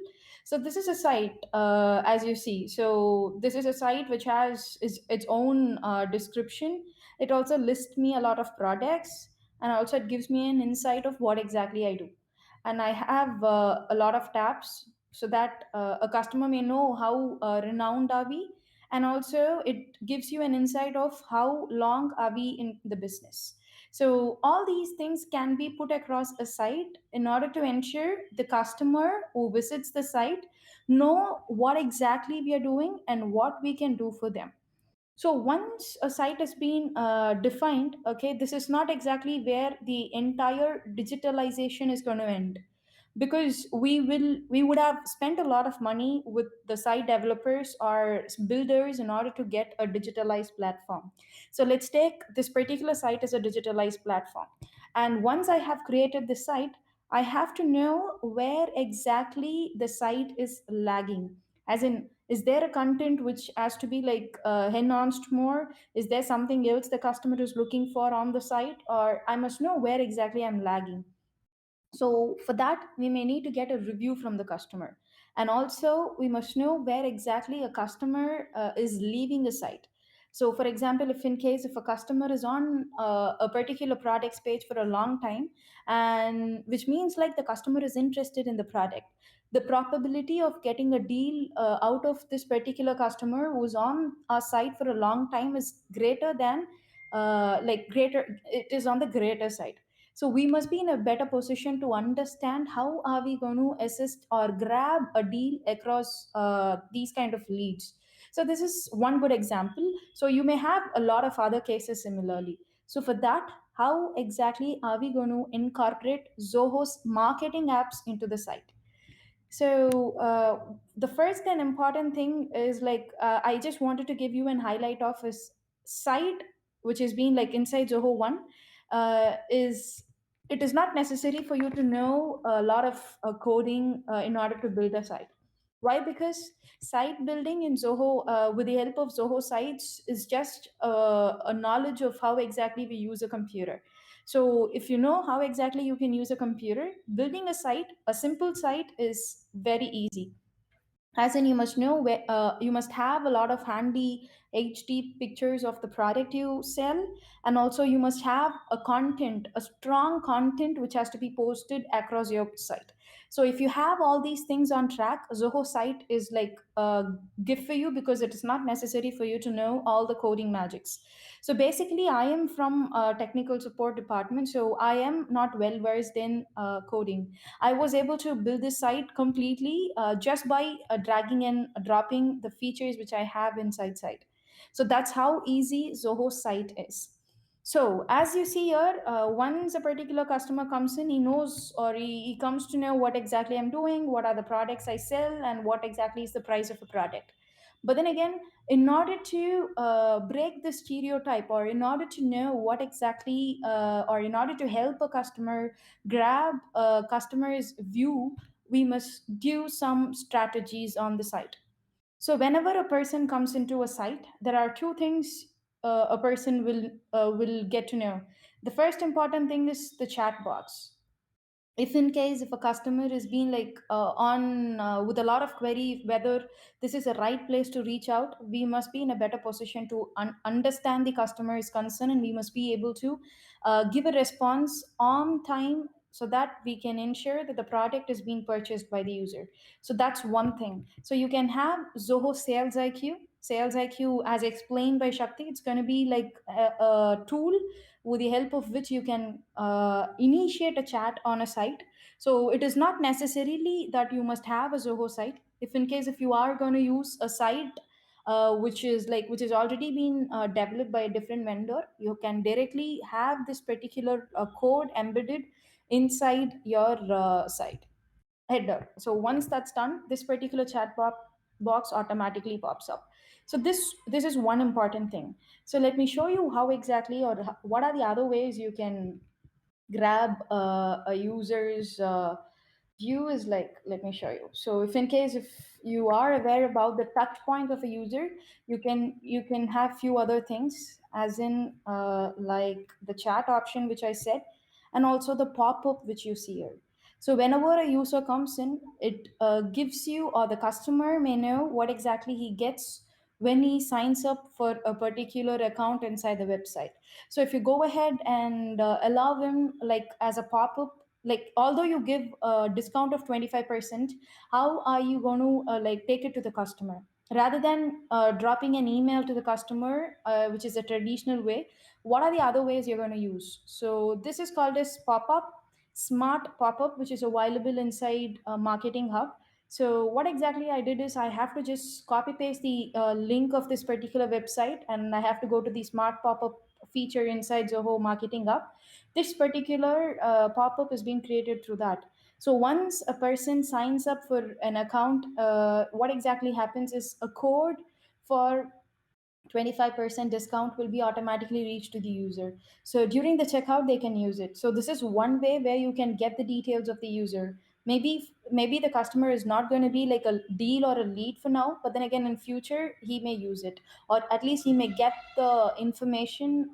So this is a site, as you see. So this is a site which has its own description. It also lists me a lot of products, and also it gives me an insight of what exactly I do. And I have a lot of tabs so that a customer may know how renowned are we, and also it gives you an insight of how long are we in the business. So all these things can be put across a site in order to ensure the customer who visits the site know what exactly we are doing and what we can do for them. So once a site has been defined, okay, this is not exactly where the entire digitalization is going to end, because we would have spent a lot of money with the site developers or builders in order to get a digitalized platform. So let's take this particular site as a digitalized platform, and once I have created the site, I have to know where exactly the site is lagging. As in, is there a content which has to be like enhanced more? Is there something else the customer is looking for on the site? Or I must know where exactly I'm lagging. So for that, we may need to get a review from the customer. And also, we must know where exactly a customer is leaving a site. So for example, if in case if a customer is on a particular products page for a long time, and which means like the customer is interested in the product, the probability of getting a deal out of this particular customer who's on our site for a long time is greater than greater, it is on the greater side. So we must be in a better position to understand how are we going to assist or grab a deal across these kind of leads. So this is one good example. So you may have a lot of other cases similarly. So for that, how exactly are we going to incorporate Zoho's marketing apps into the site? So the first and important thing is like I just wanted to give you an highlight of his site, which has been like inside Zoho One. Is it is not necessary for you to know a lot of coding in order to build a site. Why? Because site building in Zoho, with the help of Zoho sites, is just a knowledge of how exactly we use a computer. So if you know how exactly you can use a computer, building a site, a simple site, is very easy. As in, you must know where you must have a lot of handy HD pictures of the product you sell, and also you must have a content, a strong content which has to be posted across your site. So if you have all these things on track, Zoho site is like a gift for you, because it is not necessary for you to know all the coding magics. So basically, I am from a technical support department, so I am not well versed in coding. I was able to build this site completely just by dragging and dropping the features which I have inside site. So that's how easy Zoho's site is. So as you see here, once a particular customer comes in, he knows, or he comes to know what exactly I'm doing, what are the products I sell, and what exactly is the price of a product. But then again, in order to break the stereotype, or in order to know what exactly, or in order to help a customer grab a customer's view, we must do some strategies on the site. So whenever a person comes into a site, there are two things a person will get to know. The first important thing is the chat box. If in case if a customer is being like on with a lot of query whether this is a right place to reach out, we must be in a better position to understand the customer's concern, and we must be able to give a response on time, so that we can ensure that the product is being purchased by the user. So that's one thing. So you can have Zoho sales IQ, as explained by Shakti. It's going to be like a tool with the help of which you can initiate a chat on a site. So it is not necessarily that you must have a Zoho site. If in case if you are going to use a site which is already been developed by a different vendor, you can directly have this particular code embedded inside your site header. So once that's done, this particular box automatically pops up. So this is one important thing. So let me show you how exactly, or what are the other ways you can grab a user's view. Is like, let me show you. So if in case if you are aware about the touch point of a user, you can have few other things, as in like the chat option which I said, and also the pop-up which you see here. So whenever a user comes in, it gives you, or the customer may know what exactly he gets when he signs up for a particular account inside the website. So if you go ahead and allow him like as a pop-up, like although you give a discount of 25%, how are you going to like take it to the customer rather than dropping an email to the customer, which is a traditional way? What are the other ways you're going to use? So this is called as pop-up, smart pop-up, which is available inside Marketing Hub. So what exactly I did is I have to just copy paste the link of this particular website, and I have to go to the smart pop-up feature inside Zoho Marketing Hub. This particular pop-up is being created through that. So once a person signs up for an account, what exactly happens is a code for 25% discount will be automatically reached to the user. So during the checkout they can use it. So this is one way where you can get the details of the user. Maybe the customer is not going to be like a deal or a lead for now, but then again in future he may use it, or at least he may get the information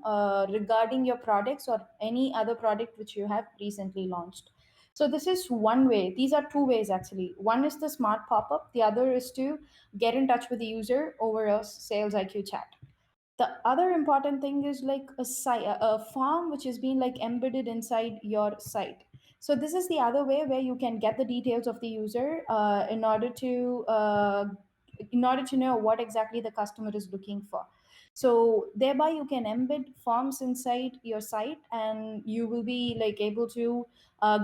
regarding your products or any other product which you have recently launched. So this is one way. These are two ways actually. One is the smart pop-up, the other is to get in touch with the user over a sales IQ chat. The other important thing is like a form which is being like embedded inside your site. So this is the other way where you can get the details of the user in order to know what exactly the customer is looking for. So thereby you can embed forms inside your site, and you will be like able to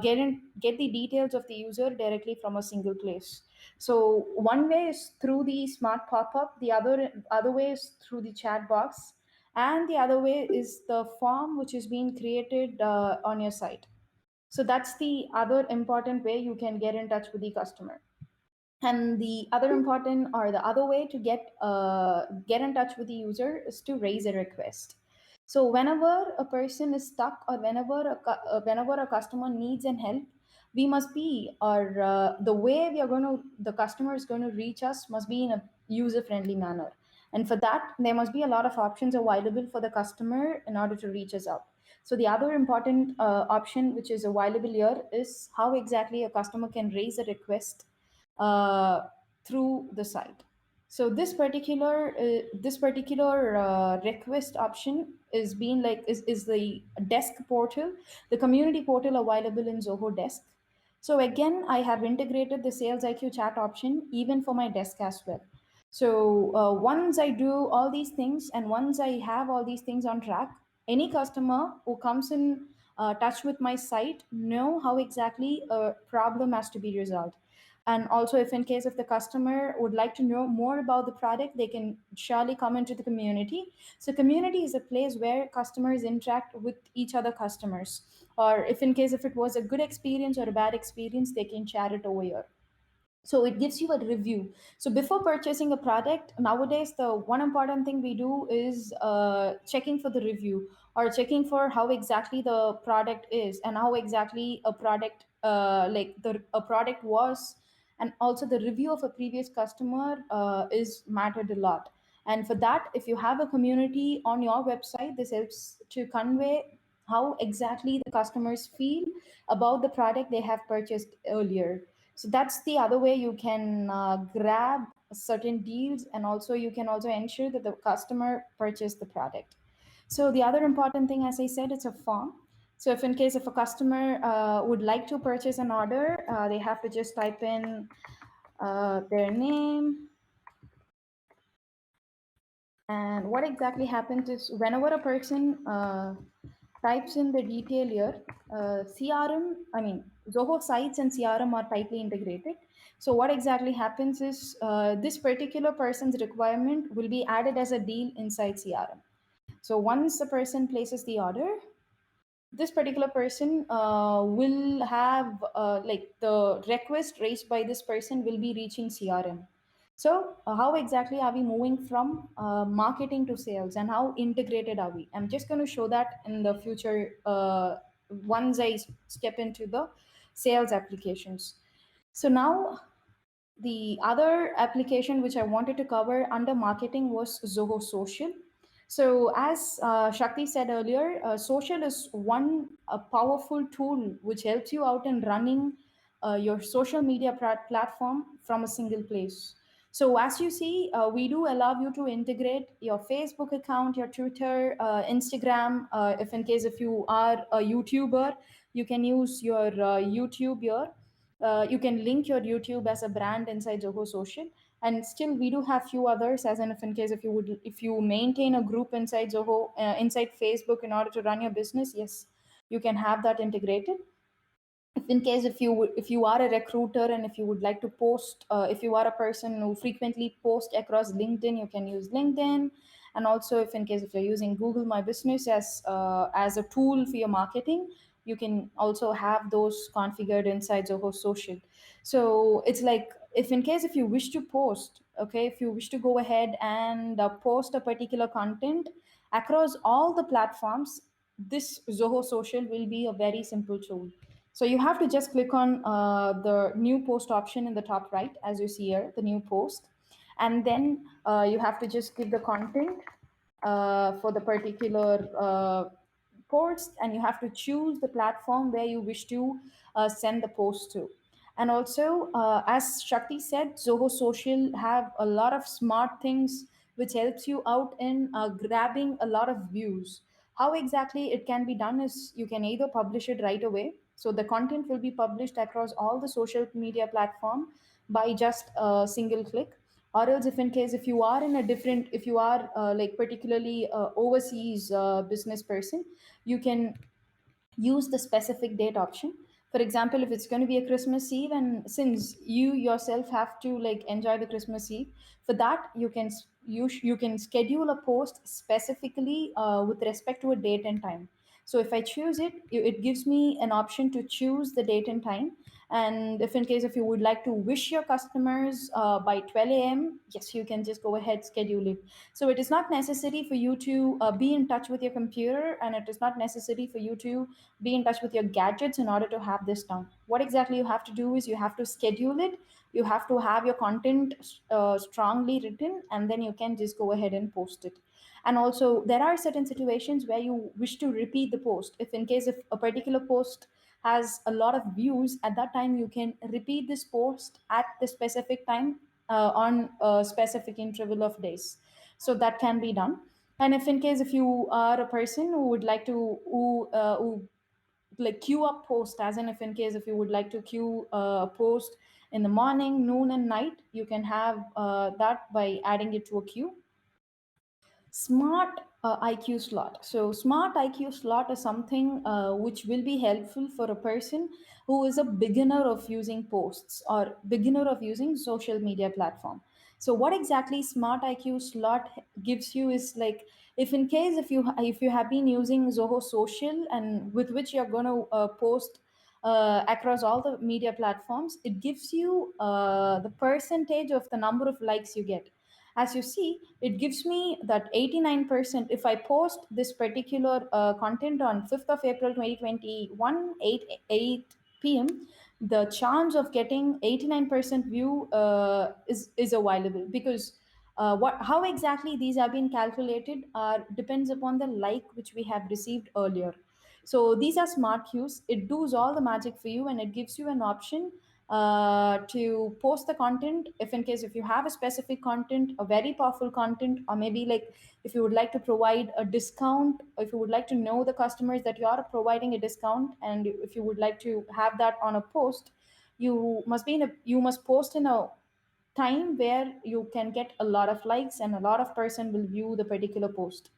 get the details of the user directly from a single place. So one way is through the smart pop-up, the other way is through the chat box, and the other way is the form which is being created on your site. So that's the other important way you can get in touch with the customer. And the other important, or the other way to get in touch with the user, is to raise a request. So whenever a person is stuck, or whenever a customer needs an help, we must be, or the way we are going to the customer is going to reach us must be in a user friendly manner. And for that there must be a lot of options available for the customer in order to reach us out. So the other important option which is available here is how exactly a customer can raise a request uh, through the site. So this particular request option is the desk portal, the community portal available in Zoho Desk. So again, I have integrated the Sales IQ chat option even for my desk as well. So once I do all these things, and once I have all these things on track, any customer who comes in touch with my site know how exactly a problem has to be resolved. And also, if in case if the customer would like to know more about the product, they can surely come into the community. So community is a place where customers interact with each other customers, or if in case if it was a good experience or a bad experience, they can share it over here. So it gives you a review. So before purchasing a product nowadays, the one important thing we do is checking for the review, or checking for how exactly the product is, and how exactly a product like the a product was, and also the review of a previous customer is mattered a lot. And for that, if you have a community on your website, this helps to convey how exactly the customers feel about the product they have purchased earlier. So that's the other way you can grab certain deals, and also you can also ensure that the customer purchased the product. So the other important thing, as I said, it's a form. So if in case if a customer would like to purchase an order, they have to just type in their name. And what exactly happens is whenever a person types in the detail here, Zoho sites and CRM are tightly integrated. So what exactly happens is this particular person's requirement will be added as a deal inside CRM. So once the person places the order, this particular person will have like the request raised by this person will be reaching CRM. So how exactly are we moving from marketing to sales, and how integrated are we? I'm just going to show that in the future once I step into the sales applications. So now the other application which I wanted to cover under marketing was Zoho Social. So, as Shakti said earlier, social is one a powerful tool which helps you out in running your social media platform from a single place. So as you see, we do allow you to integrate your Facebook account, your Twitter, Instagram. If in case if you are a YouTuber, you can use your YouTube here. You can link your YouTube as a brand inside Zoho Social, and still we do have few others. As in case if you maintain a group inside Zoho, inside Facebook in order to run your business, yes, you can have that integrated. If in case if you are a recruiter and if you would like to post, if you are a person who frequently post across LinkedIn, you can use LinkedIn. And also if in case if you're using Google My Business as a tool for your marketing, you can also have those configured inside Zoho Social. So it's like, if in case if you wish to post, okay, if you wish to go ahead and post a particular content across all the platforms, this Zoho Social will be a very simple tool. So you have to just click on the new post option in the top right, as you see here, the new post. And then you have to just give the content for the particular post, and you have to choose the platform where you wish to send the post to. And also, as Shakti said, Zoho Social have a lot of smart things which helps you out in grabbing a lot of views. How exactly it can be done is you can either publish it right away. So the content will be published across all the social media platform by just a single click. Or else, if in case if you are in a different, if you are like particularly overseas business person, you can use the specific date option. For example, if it's going to be a Christmas Eve, and since you yourself have to like enjoy the Christmas Eve, for that you can schedule a post specifically with respect to a date and time. So if I choose it, it gives me an option to choose the date and time. And if in case if you would like to wish your customers by 12 a.m., yes, you can just go ahead, schedule it. So it is not necessary for you to be in touch with your computer, and it is not necessary for you to be in touch with your gadgets in order to have this done. What exactly you have to do is you have to schedule it, you have to have your content strongly written, and then you can just go ahead and post it. And also there are certain situations where you wish to repeat the post. If in case if a particular post has a lot of views, at that time you can repeat this post at the specific time on a specific interval of days. So that can be done. And if in case if you are a person who would like to who like queue up post, as in if in case if you would like to queue a post in the morning, noon and night, you can have that by adding it to a queue. Smart IQ slot. So, smart IQ slot is something which will be helpful for a person who is a beginner of using posts or beginner of using social media platform. So, what exactly smart IQ slot gives you is like, if in case if you have been using Zoho Social and with which you're going to post across all the media platforms, it gives you the percentage of the number of likes you get. As you see, it gives me that 89%. If I post this particular content on 5th of April 2021, 8 p.m., the chance of getting 89% view is available, because how exactly these have been calculated depends upon the like which we have received earlier. So these are smart cues. It does all the magic for you, and it gives you an option to post the content. If in case if you have a specific content, a very powerful content, or maybe like if you would like to provide a discount, or if you would like to know the customers that you are providing a discount, and if you would like to have that on a post, you must post in a time where you can get a lot of likes and a lot of person will view the particular post.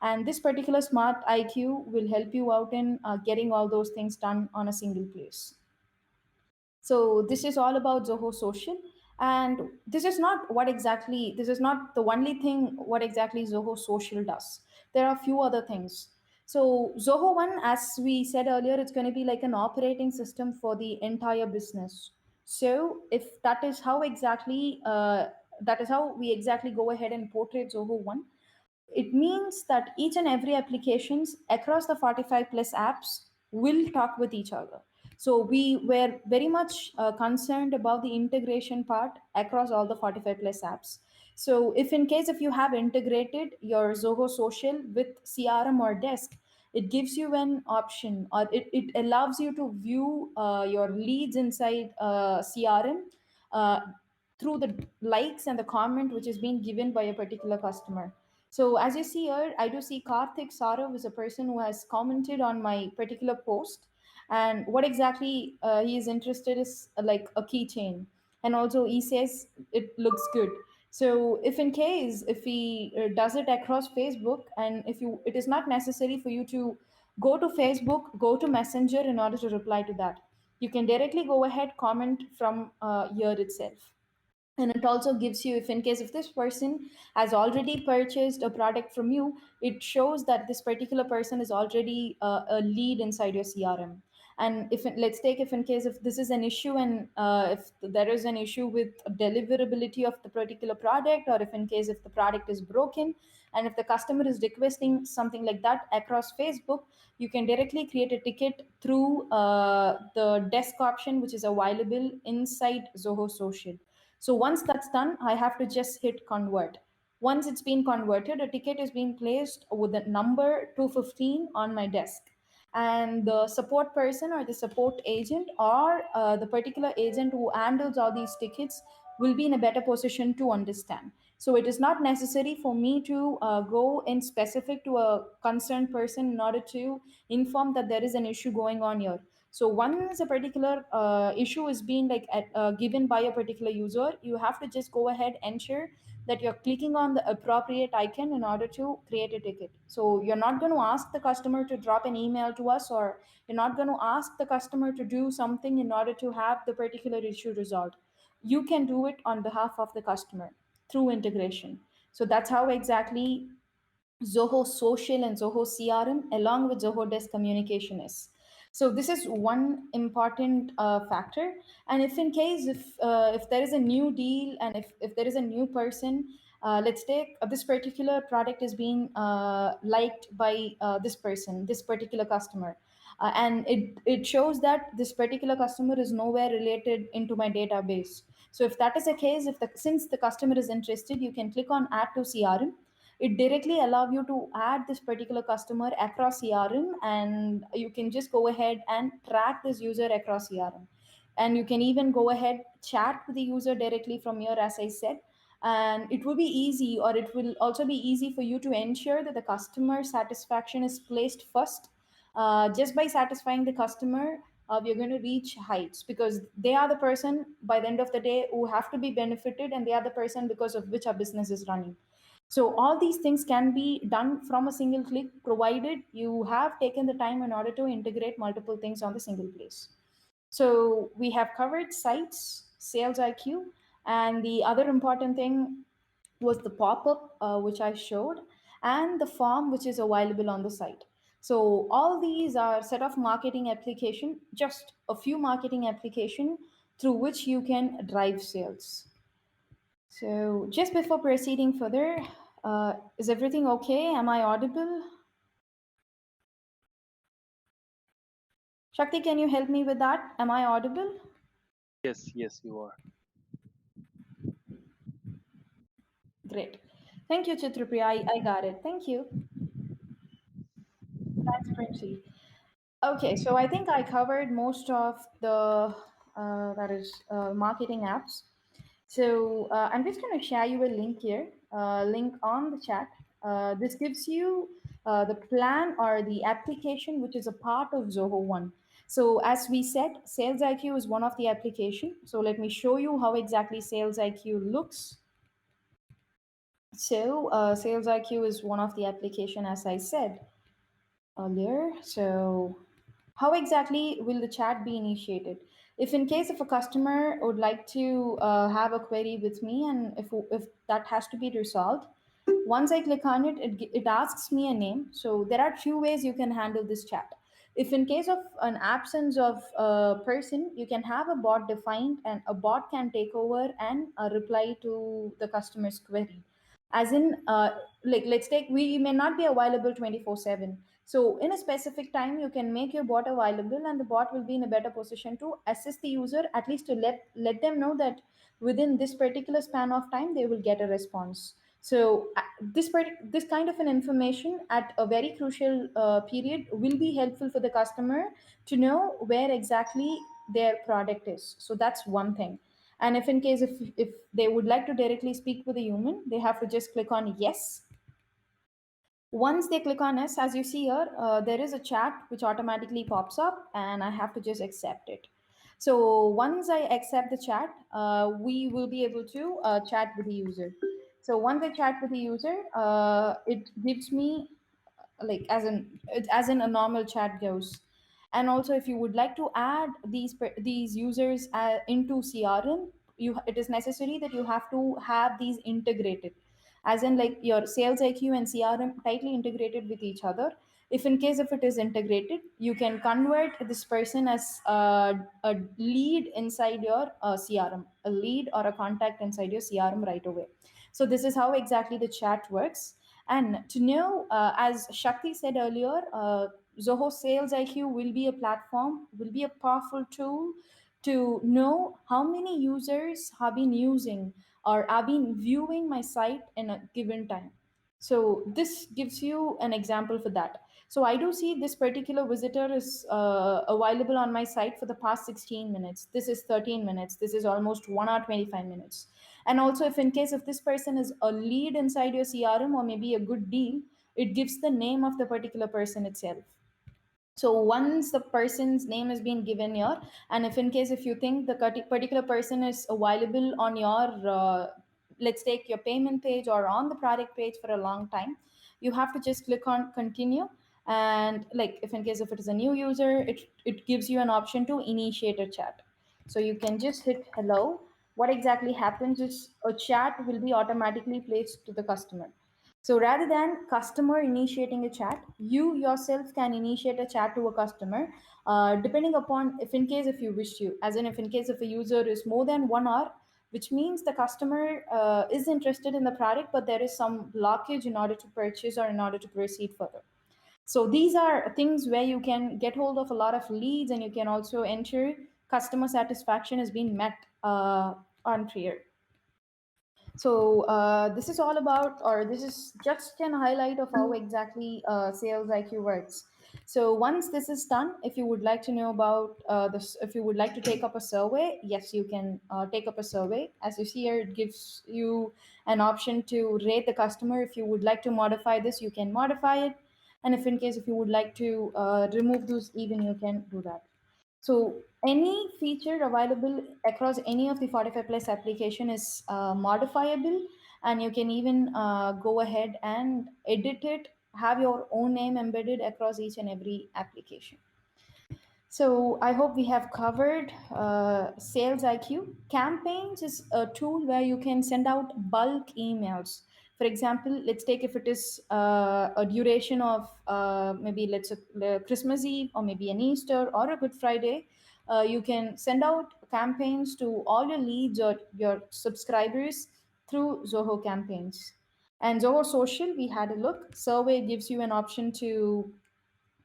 And this particular smart IQ will help you out in getting all those things done on a single place. So this is all about Zoho Social. And this is not the only thing what exactly Zoho Social does. There are a few other things. So Zoho One, as we said earlier, it's going to be like an operating system for the entire business. So if that is how we exactly go ahead and portray Zoho One. It means that each and every applications across the 45 plus apps will talk with each other. So we were very much concerned about the integration part across all the 45 plus apps. So if in case if you have integrated your Zoho Social with CRM or Desk, It gives you an option, or it allows you to view your leads inside CRM uh, through the likes and the comment which is being given by a particular customer. So as you see here, I do see Karthik Sarav is a person who has commented on my particular post, and what exactly he is interested is like a keychain, and also he says it looks good. So if in case if he does it across Facebook, and if you, it is not necessary for you to go to Facebook, go to Messenger in order to reply to that. You can directly go ahead, comment from here itself. And it also gives you, if in case if this person has already purchased a product from you, it shows that this particular person is already a lead inside your CRM. And if let's take, if in case if this is an issue, and if there is an issue with deliverability of the particular product, or if in case if the product is broken, and if the customer is requesting something like that across Facebook, you can directly create a ticket through the desk option which is available inside Zoho Social. So once that's done, I have to just hit convert. Once it's been converted, a ticket is being placed with the number 215 on my desk. And the support person or the support agent, or the particular agent who handles all these tickets, will be in a better position to understand. So it is not necessary for me to go in specific to a concerned person in order to inform that there is an issue going on here. So once a particular issue is being like given by a particular user, you have to just go ahead, ensure that you're clicking on the appropriate icon in order to create a ticket. So you're not going to ask the customer to drop an email to us, or you're not going to ask the customer to do something in order to have the particular issue resolved. You can do it on behalf of the customer through integration. So that's how exactly Zoho Social and Zoho CRM along with Zoho Desk Communication is. So this is one important factor. And if in case if there is a new deal, and if there is a new person, let's take this particular product is being liked by this person, this particular customer, and it shows that this particular customer is nowhere related into my database. So if that is the case, if the since the customer is interested, you can click on add to CRM. It directly allow you to add this particular customer across CRM, and you can just go ahead and track this user across CRM. And you can even go ahead, chat with the user directly from here, as I said. And it will be easy, or it will also be easy for you to ensure that the customer satisfaction is placed first. Just by satisfying the customer, we're going to reach heights, because they are the person by the end of the day who have to be benefited, and they are the person because of which our business is running. So all these things can be done from a single click, provided you have taken the time in order to integrate multiple things on the single place. So we have covered sites, sales IQ, and the other important thing was the pop-up which I showed, and the form which is available on the site. So all these are set of marketing application, just a few marketing application through which you can drive sales. So, just before proceeding further, is everything okay? Am I audible? Shakti, can you help me with that? Am I audible? Yes, yes, you are. Great. Thank you, Chitrapriya. I got it. Thank you. Thanks, Princey. Okay, so I think I covered most of the that is marketing apps. So I'm just going to share you a link here, link on the chat. This gives you the plan or the application which is a part of Zoho One. So as we said, Sales IQ is one of the application. So let me show you how exactly Sales IQ looks. So Sales IQ is one of the application, as I said earlier. So how exactly will the chat be initiated? If in case if a customer would like to have a query with me, and if that has to be resolved, once I click on it, it asks me a name. So there are few ways you can handle this chat. If in case of an absence of a person, you can have a bot defined, and a bot can take over and reply to the customer's query. As in, like let's take, we may not be available 24/7. So in a specific time, you can make your bot available, and the bot will be in a better position to assist the user, at least to let them know that within this particular span of time they will get a response. So this kind of an information at a very crucial period will be helpful for the customer to know where exactly their product is. So that's one thing. And if in case if they would like to directly speak with a human, they have to just click on yes. Once they click on yes, as you see here, there is a chat which automatically pops up, and I have to just accept it. So once I accept the chat, we will be able to chat with the user. So once I chat with the user, it gives me like as in a normal chat goes. And also, if you would like to add these users into CRM, it is necessary that you have to have these integrated, as in like your sales IQ and CRM tightly integrated with each other. If in case if it is integrated, you can convert this person as a lead inside your CRM, a lead or a contact inside your CRM right away. So this is how exactly the chat works. And to know, as Shakti said earlier, Zoho Sales IQ will be a platform, will be a powerful tool to know how many users have been using or have been viewing my site in a given time. So this gives you an example for that. So I do see this particular visitor is available on my site for the past 16 minutes. This is 13 minutes. This is almost 1 hour 25 minutes. And also, if in case if this person is a lead inside your CRM or maybe a good deal, it gives the name of the particular person itself. So once the person's name has been given here, and if in case if you think the particular person is available on your let's take your payment page or on the product page for a long time, you have to just click on continue. And like if in case if it is a new user, it gives you an option to initiate a chat. So you can just hit hello. What exactly happens is a chat will be automatically placed to the customer. So rather than customer initiating a chat, you yourself can initiate a chat to a customer, depending upon if in case if you wish to, as in if in case if a user is more than 1 hour, which means the customer is interested in the product, but there is some blockage in order to purchase or in order to proceed further. So these are things where you can get hold of a lot of leads, and you can also ensure customer satisfaction has been met on clear. So this is all about, or this is just an highlight of how exactly Sales IQ works. So once this is done, if you would like to know about this, if you would like to take up a survey, yes, you can take up a survey. As you see here, it gives you an option to rate the customer. If you would like to modify this, you can modify it. And if in case if you would like to remove those, even you can do that. So any feature available across any of the 45 plus application is modifiable, and you can even go ahead and edit it, have your own name embedded across each and every application. So I hope we have covered Sales IQ. Campaigns is a tool where you can send out bulk emails. For example, let's take if it is a duration of maybe let's Christmas Eve or maybe an Easter or a Good Friday. You can send out campaigns to all your leads or your subscribers through Zoho campaigns. And Zoho Social, we had a look. Survey gives you an option to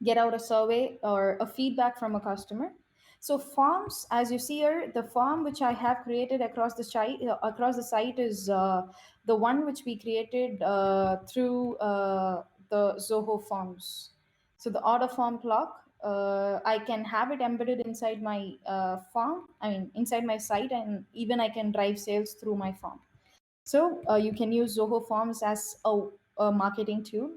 get out a survey or a feedback from a customer. So forms, as you see here, the form which I have created across the site is the one which we created through the Zoho forms. So the order form clock, I can have it embedded inside my form. I mean, inside my site, and even I can drive sales through my form. So you can use Zoho Forms as a marketing tool.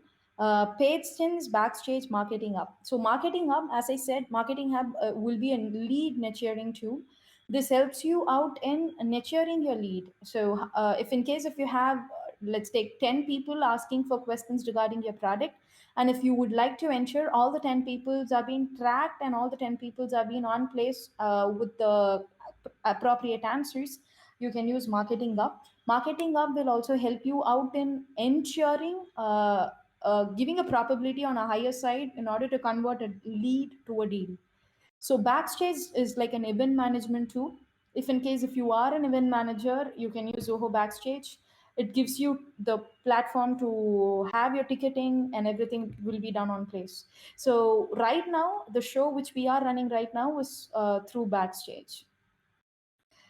Paid stints, backstage, marketing hub. So marketing hub, as I said, marketing hub will be a lead nurturing tool. This helps you out in nurturing your lead. So if in case if you have, let's take 10 people asking for questions regarding your product, and if you would like to ensure all the 10 peoples are being tracked and all the 10 peoples are being on place with the appropriate answers, you can use marketing hub. Marketing hub will also help you out in ensuring giving a probability on a higher side in order to convert a lead to a deal. So backstage is like an event management tool. If in case if you are an event manager, you can use Zoho Backstage. It gives you the platform to have your ticketing, and everything will be done on place. So right now, the show which we are running right now is through Backstage.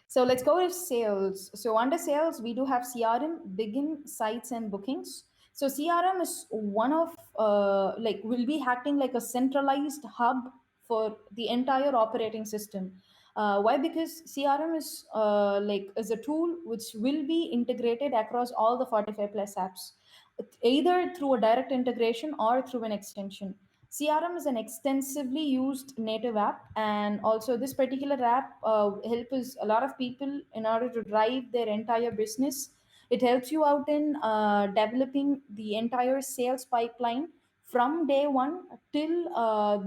So let's go with sales. So under sales, we do have CRM, begin, sites, and bookings. So CRM is one of like will be acting like a centralized hub for the entire operating system. Why? Because CRM is like is a tool which will be integrated across all the 45 plus apps, either through a direct integration or through an extension. CRM is an extensively used native app, and also this particular app helps a lot of people in order to drive their entire business. It helps you out in developing the entire sales pipeline from day one till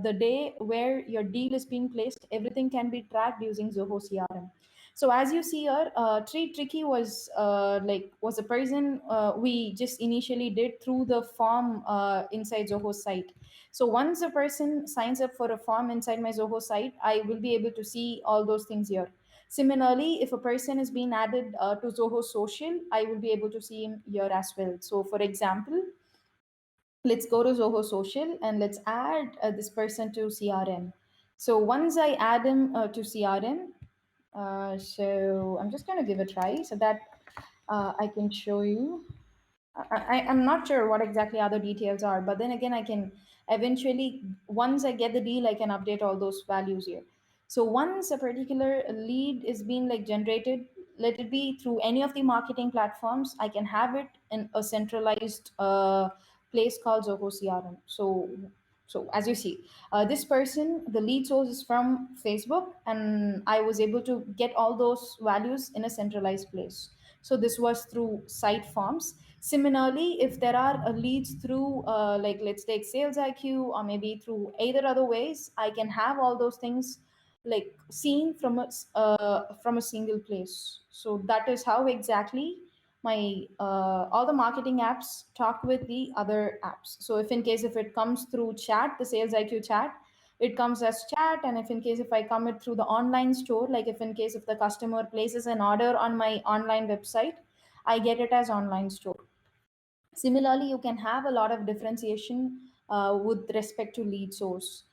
the day where your deal is being placed. Everything can be tracked using Zoho CRM. So as you see here, Tree Tricky was was a person we just initially did through the form inside Zoho site. So once a person signs up for a form inside my Zoho site, I will be able to see all those things here. Similarly, if a person is being added to Zoho Social, I will be able to see him here as well. So for example, let's go to Zoho Social and let's add this person to CRM. So once I add him to CRM, so I'm just going to give a try so that I can show you. I'm not sure what exactly other details are, but then again, I can eventually, once I get the deal, I can update all those values here. So once a particular lead is being like generated, let it be through any of the marketing platforms, I can have it in a centralized place called Zoho CRM. So as you see, this person, the lead source is from Facebook, and I was able to get all those values in a centralized place. So this was through site forms. Similarly, if there are leads through, like let's take Sales IQ, or maybe through either other ways, I can have all those things like seen from a single place. So that is how exactly my all the marketing apps talk with the other apps. So if in case if it comes through chat, the Sales IQ chat, it comes as chat. And if in case if I come it through the online store, like if in case if the customer places an order on my online website, I get it as online store. Similarly, you can have a lot of differentiation with respect to lead source.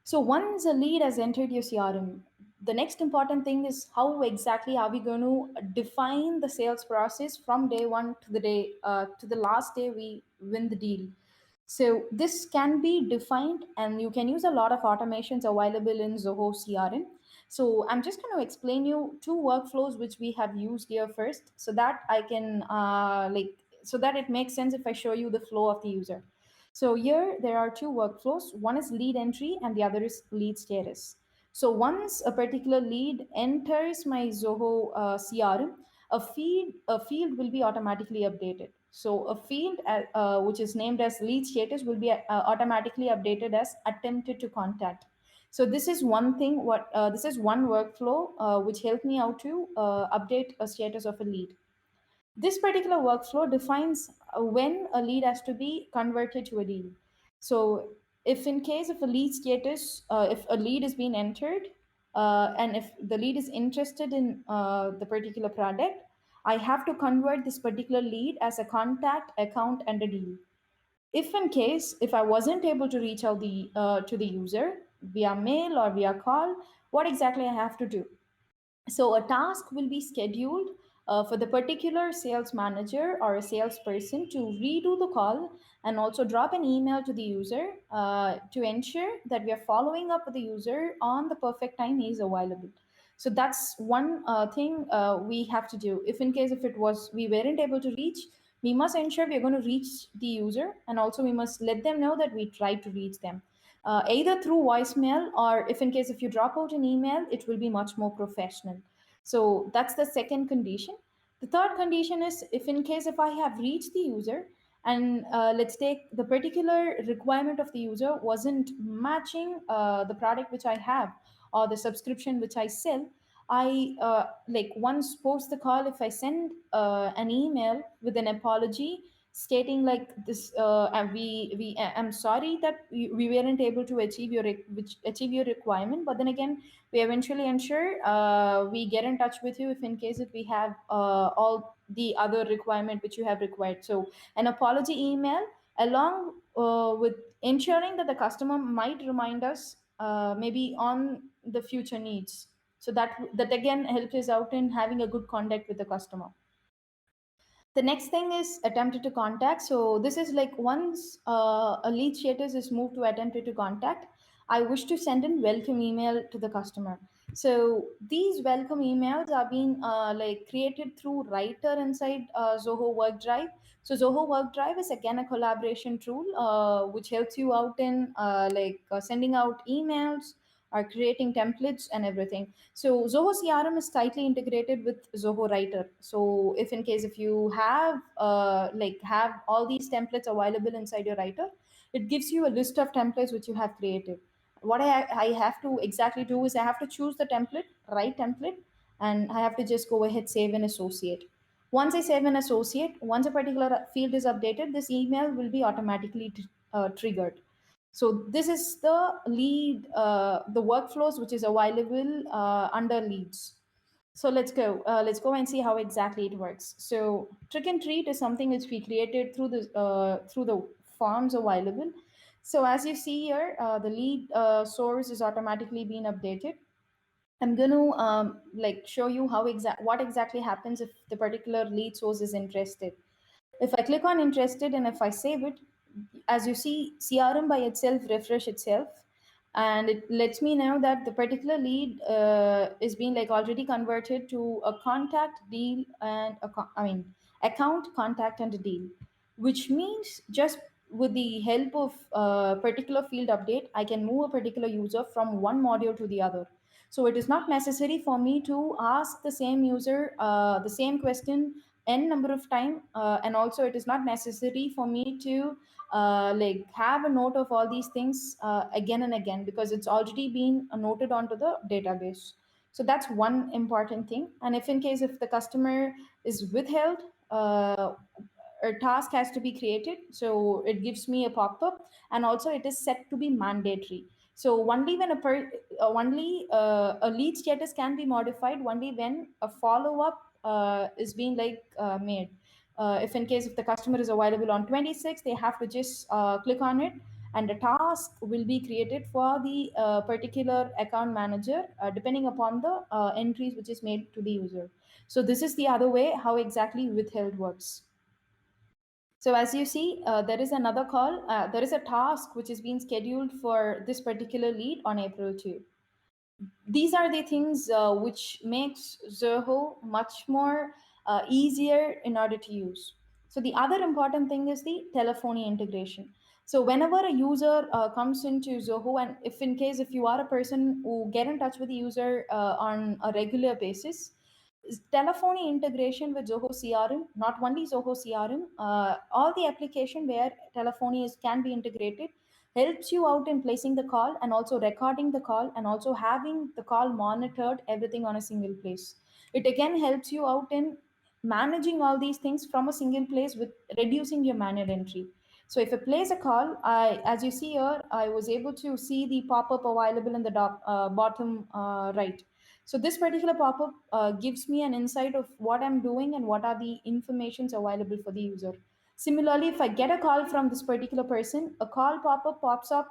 So once a lead has entered your CRM, the next important thing is how exactly are we going to define the sales process from day one to the day to the last day we win the deal. So this can be defined, and you can use a lot of automations available in Zoho CRM. So I'm just going to explain you two workflows which we have used here first, so that I can so that it makes sense if I show you the flow of the user. So here there are two workflows. One is lead entry and the other is lead status. So once a particular lead enters my Zoho CRM, a field will be automatically updated. So a field which is named as lead status will be automatically updated as attempted to contact. So this is one thing. What this is one workflow which helped me out to update a status of a lead. This particular workflow defines when a lead has to be converted to a deal. So, if in case of a lead status, if a lead is being entered, and if the lead is interested in the particular product, I have to convert this particular lead as a contact, account, and a deal. If in case if I wasn't able to reach out the to the user via mail or via call, what exactly I have to do? So a task will be scheduled for the particular sales manager or a salesperson to redo the call and also drop an email to the user to ensure that we are following up with the user on the perfect time he is available. So that's one thing we have to do. If in case if it was we weren't able to reach, we must ensure we are going to reach the user, and also we must let them know that we tried to reach them, either through voicemail, or if in case if you drop out an email, it will be much more professional. So that's the second condition. The third condition is if in case if I have reached the user, and let's take the particular requirement of the user wasn't matching the product which I have or the subscription which I sell, I like once post the call, if I send an email with an apology stating like this, I'm sorry that we weren't able to achieve achieve your requirement, but then again we eventually ensure we get in touch with you if in case if we have all the other requirement which you have required. So an apology email along with ensuring that the customer might remind us maybe on the future needs. So that again helps us out in having a good contact with the customer. The next thing is attempted to contact. So this is like once a lead status is moved to attempted to contact, I wish to send in welcome email to the customer. So these welcome emails are being like created through Writer inside Zoho Work Drive. So Zoho Work Drive is again a collaboration tool which helps you out in sending out emails or creating templates and everything. So Zoho CRM is tightly integrated with Zoho Writer. So if in case if you have all these templates available inside your Writer, it gives you a list of templates which you have created. What I have to exactly do is I have to choose the template, right template, and I have to just go ahead save and associate. Once I save and associate, once a particular field is updated, this email will be automatically triggered. So this is the lead, the workflows which is available under leads. So let's go and see how exactly it works. So trick and treat is something which we created through the forms available. So as you see here, the lead source is automatically being updated. I'm going to show you what exactly happens if the particular lead source is interested. If I click on interested and if I save it, as you see, CRM by itself refresh itself, and it lets me know that the particular lead is being like already converted to a contact deal and account contact and a deal, which means just with the help of a particular field update, I can move a particular user from one module to the other. So it is not necessary for me to ask the same user the same question n number of time, and also it is not necessary for me to have a note of all these things again and again, because it's already been noted onto the database. So that's one important thing. And if in case if the customer is withheld, a task has to be created, so it gives me a pop-up, and also it is set to be mandatory. So only when a lead status can be modified only when a follow-up is being made. If in case if the customer is available on 26, they have to just click on it, and a task will be created for the particular account manager depending upon the entries which is made to the user. So this is the other way how exactly withheld works. So as you see, there is a task which is being scheduled for this particular lead on April 2. These are the things which makes Zoho much more easier in order to use. So the other important thing is the telephony integration. So whenever a user comes into Zoho, and if in case if you are a person who get in touch with the user on a regular basis, telephony integration with Zoho CRM, not only Zoho CRM, all the application where telephony is can be integrated helps you out in placing the call and also recording the call and also having the call monitored everything on a single place. It again helps you out in managing all these things from a single place with reducing your manual entry. So if I place a call, as you see here, I was able to see the pop-up available in the bottom right. So this particular pop-up gives me an insight of what I'm doing and what are the informations available for the user. Similarly, if I get a call from this particular person, a call pop-up pops up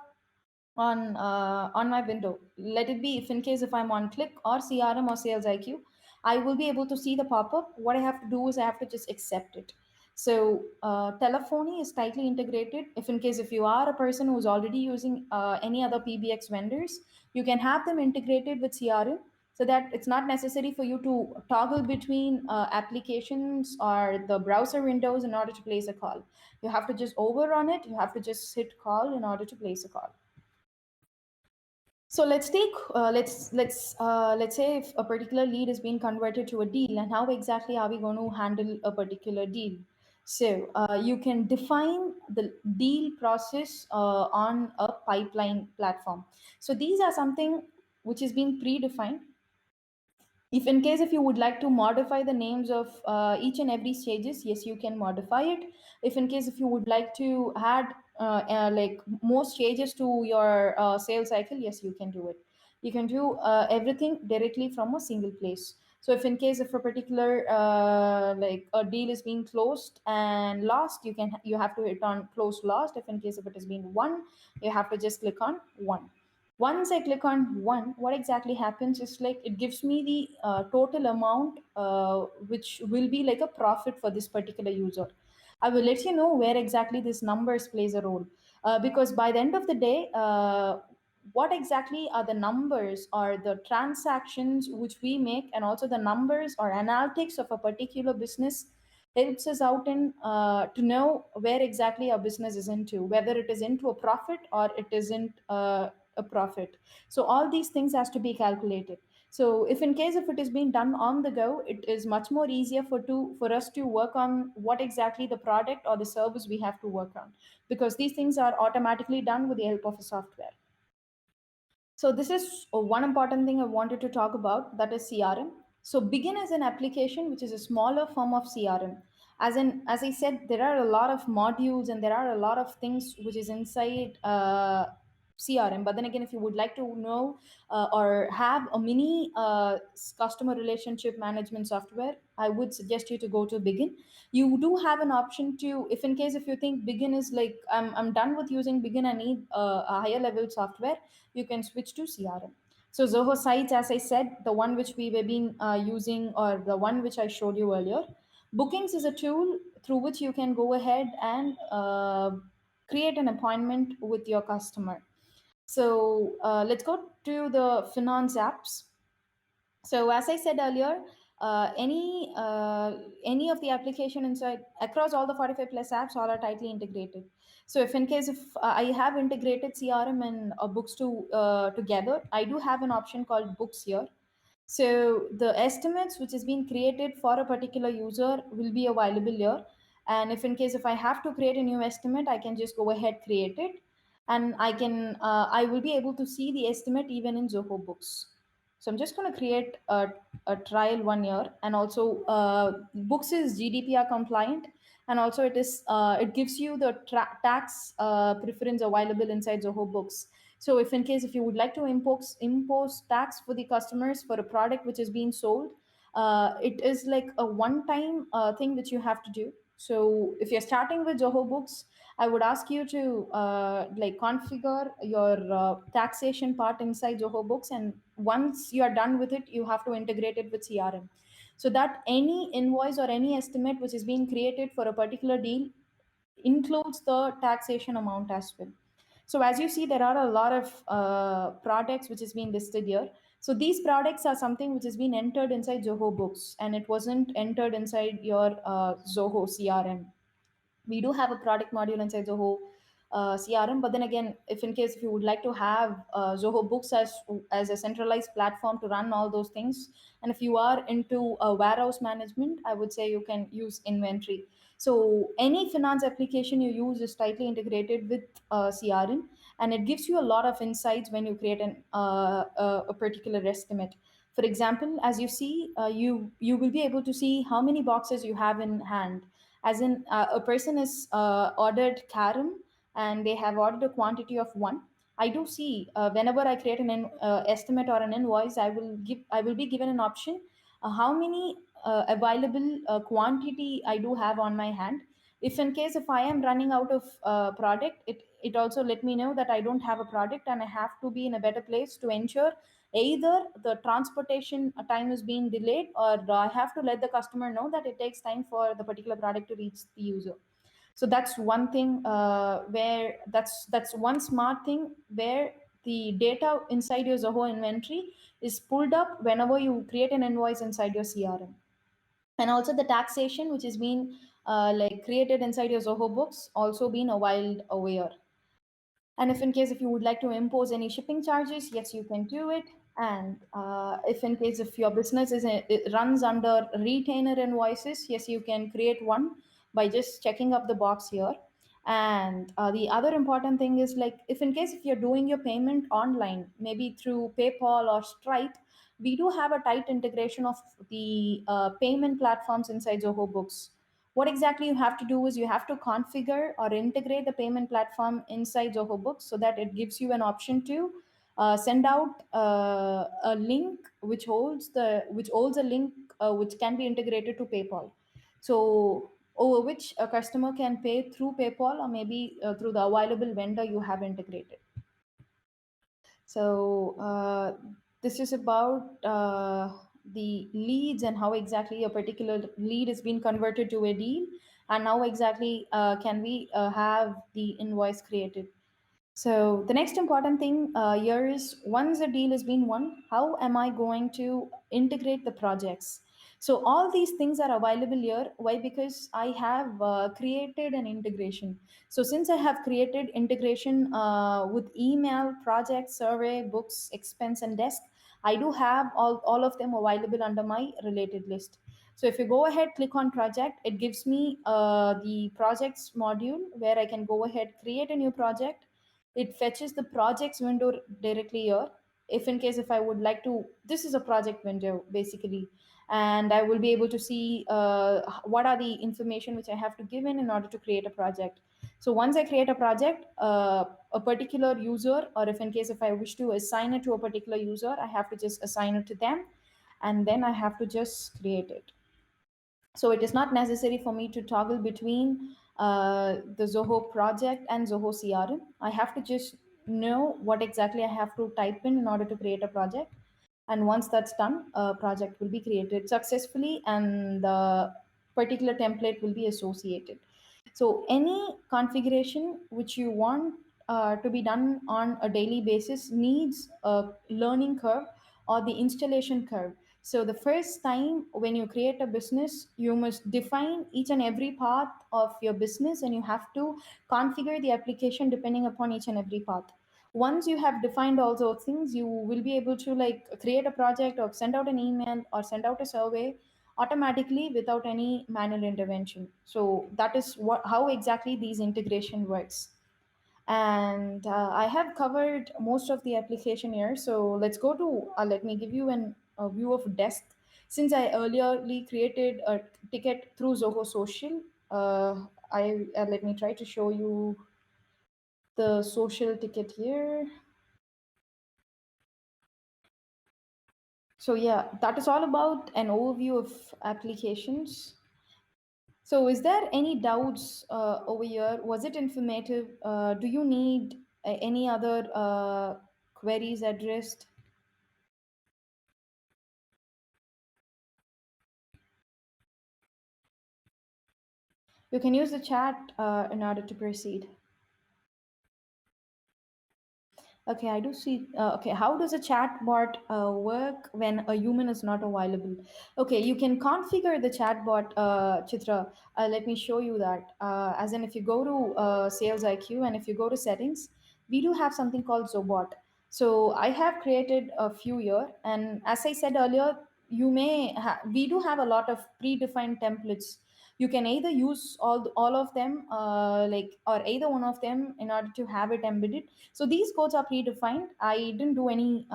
on my window. Let it be if in case if I'm on Click or CRM or Sales IQ, I will be able to see the pop-up. What I have to do is I have to just accept it. So telephony is tightly integrated. If in case if you are a person who's already using any other PBX vendors, you can have them integrated with CRM, so that it's not necessary for you to toggle between applications or the browser windows in order to place a call. You have to just overrun it. You have to just hit call in order to place a call. So let's say if a particular lead is being converted to a deal, and how exactly are we going to handle a particular deal? So you can define the deal process on a pipeline platform. So these are something which is being predefined. If in case if you would like to modify the names of each and every stages, yes, you can modify it. If in case if you would like to add more stages to your sales cycle, yes, you can do it. You can do everything directly from a single place. So if in case if a particular a deal is being closed and lost, you have to hit on close lost. If in case if it has been won, you have to just click on one. Once I click on one, what exactly happens is like it gives me the total amount which will be like a profit for this particular user. I will let you know where exactly this numbers plays a role, because by the end of the day, what exactly are the numbers or the transactions which we make, and also the numbers or analytics of a particular business helps us out in to know where exactly our business is into, whether it is into a profit or it isn't a profit. So all these things has to be calculated. So if in case if it is being done on the go, it is much more easier for us to work on what exactly the product or the service we have to work on, because these things are automatically done with the help of a software. So this is one important thing I wanted to talk about, that is CRM. So Begin as an application which is a smaller form of CRM. As I said, there are a lot of modules and there are a lot of things which is inside CRM. But then again, if you would like to know or have a mini customer relationship management software, I would suggest you to go to Begin. You do have an option to, if in case if you think Begin is like I'm done with using Begin, I need a higher level software, you can switch to CRM. So Zoho Sites, as I said, the one which we were being using, or the one which I showed you earlier. Bookings is a tool through which you can go ahead and create an appointment with your customer. So let's go to the finance apps. So as I said earlier, any of the application inside across all the 45 plus apps, all are tightly integrated. So if in case if I have integrated CRM and books together, I do have an option called books here. So the estimates which is being created for a particular user will be available here. And if in case if I have to create a new estimate, I can just go ahead, create it. And I will be able to see the estimate even in Zoho Books. So I'm just going to create a trial 1 year. And also Books is GDPR compliant. And also it gives you the tax preference available inside Zoho Books. So if in case if you would like to impose tax for the customers for a product which is being sold, it is like a one time thing which you have to do. So if you're starting with Zoho Books, I would ask you to like configure your taxation part inside Zoho Books, and once you are done with it, you have to integrate it with CRM, so that any invoice or any estimate which is being created for a particular deal includes the taxation amount as well. So as you see, there are a lot of products which is being listed here. So these products are something which has been entered inside Zoho Books, and it wasn't entered inside your Zoho CRM. We do have a product module inside Zoho CRM, but then again, if in case if you would like to have Zoho Books as a centralized platform to run all those things, and if you are into warehouse management, I would say you can use inventory. So any finance application you use is tightly integrated with CRM, and it gives you a lot of insights when you create a particular estimate. For example, as you see, you will be able to see how many boxes you have in hand, as in a person is ordered carom and they have ordered a quantity of one. I do see whenever I create an estimate or an invoice, I will be given an option how many available quantity I do have on my hand. If in case if I am running out of product, it also let me know that I don't have a product and I have to be in a better place to ensure either the transportation time is being delayed, or I have to let the customer know that it takes time for the particular product to reach the user. So that's one thing where that's one smart thing where the data inside your Zoho inventory is pulled up whenever you create an invoice inside your CRM. And also the taxation which is being like created inside your Zoho Books also been a while aware. And if in case if you would like to impose any shipping charges, yes, you can do it. And if in case if your business it runs under retainer invoices, yes, you can create one by just checking up the box here. And the other important thing is like if in case if you're doing your payment online, maybe through PayPal or Stripe, we do have a tight integration of the payment platforms inside Zoho Books. What exactly you have to do is you have to configure or integrate the payment platform inside Zoho Books so that it gives you an option to send out a link which holds a link which can be integrated to PayPal. So over which a customer can pay through PayPal or maybe through the available vendor you have integrated. So this is about the leads and how exactly a particular lead is being converted to a deal, and how exactly can we have the invoice created. So the next important thing here is, once a deal has been won, how am I going to integrate the projects? So all these things are available here. Why? Because I have created an integration. So since I have created integration with email, project, survey, books, expense, and desk, I do have all of them available under my related list. So if you go ahead, click on project, it gives me the projects module where I can go ahead, create a new project. It fetches the projects window directly here. If in case if I would like to, this is a project window basically, and I will be able to see what are the information which I have to give in order to create a project. So once I create a project, a particular user, or if in case if I wish to assign it to a particular user, I have to just assign it to them, and then I have to just create it. So it is not necessary for me to toggle between the Zoho project and Zoho CRM. I have to just know what exactly I have to type in order to create a project. And once that's done, a project will be created successfully, and the particular template will be associated. So any configuration which you want to be done on a daily basis needs a learning curve or the installation curve. So the first time when you create a business, you must define each and every part of your business, and you have to configure the application depending upon each and every part. Once you have defined all those things, you will be able to like create a project or send out an email or send out a survey automatically without any manual intervention. So that is what how exactly these integration works. And I have covered most of the application here. So let's go to let me give you a view of desk. Since I earlierly created a ticket through Zoho Social, I let me try to show you the social ticket here. So yeah, that is all about an overview of applications. So is there any doubts over here? Was it informative? Do you need any other queries addressed? You can use the chat in order to proceed. Okay, I do see. Okay, how does a chatbot work when a human is not available? Okay, you can configure the chatbot, Chitra. Let me show you that. As in, if you go to Sales IQ and if you go to settings, we do have something called Zobot. So I have created a few here, and as I said earlier, we do have a lot of predefined templates. You can either use all of them, like, or either one of them in order to have it embedded. So these codes are predefined. I didn't do any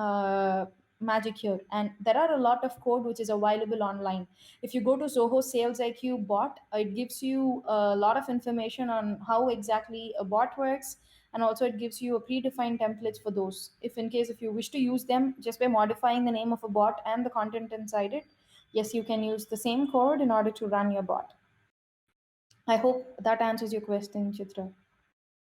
magic here, and there are a lot of code which is available online. If you go to Zoho Sales IQ bot, it gives you a lot of information on how exactly a bot works, and also it gives you a predefined templates for those. If in case if you wish to use them just by modifying the name of a bot and the content inside it, yes, you can use the same code in order to run your bot. I hope that answers your question, Chitra.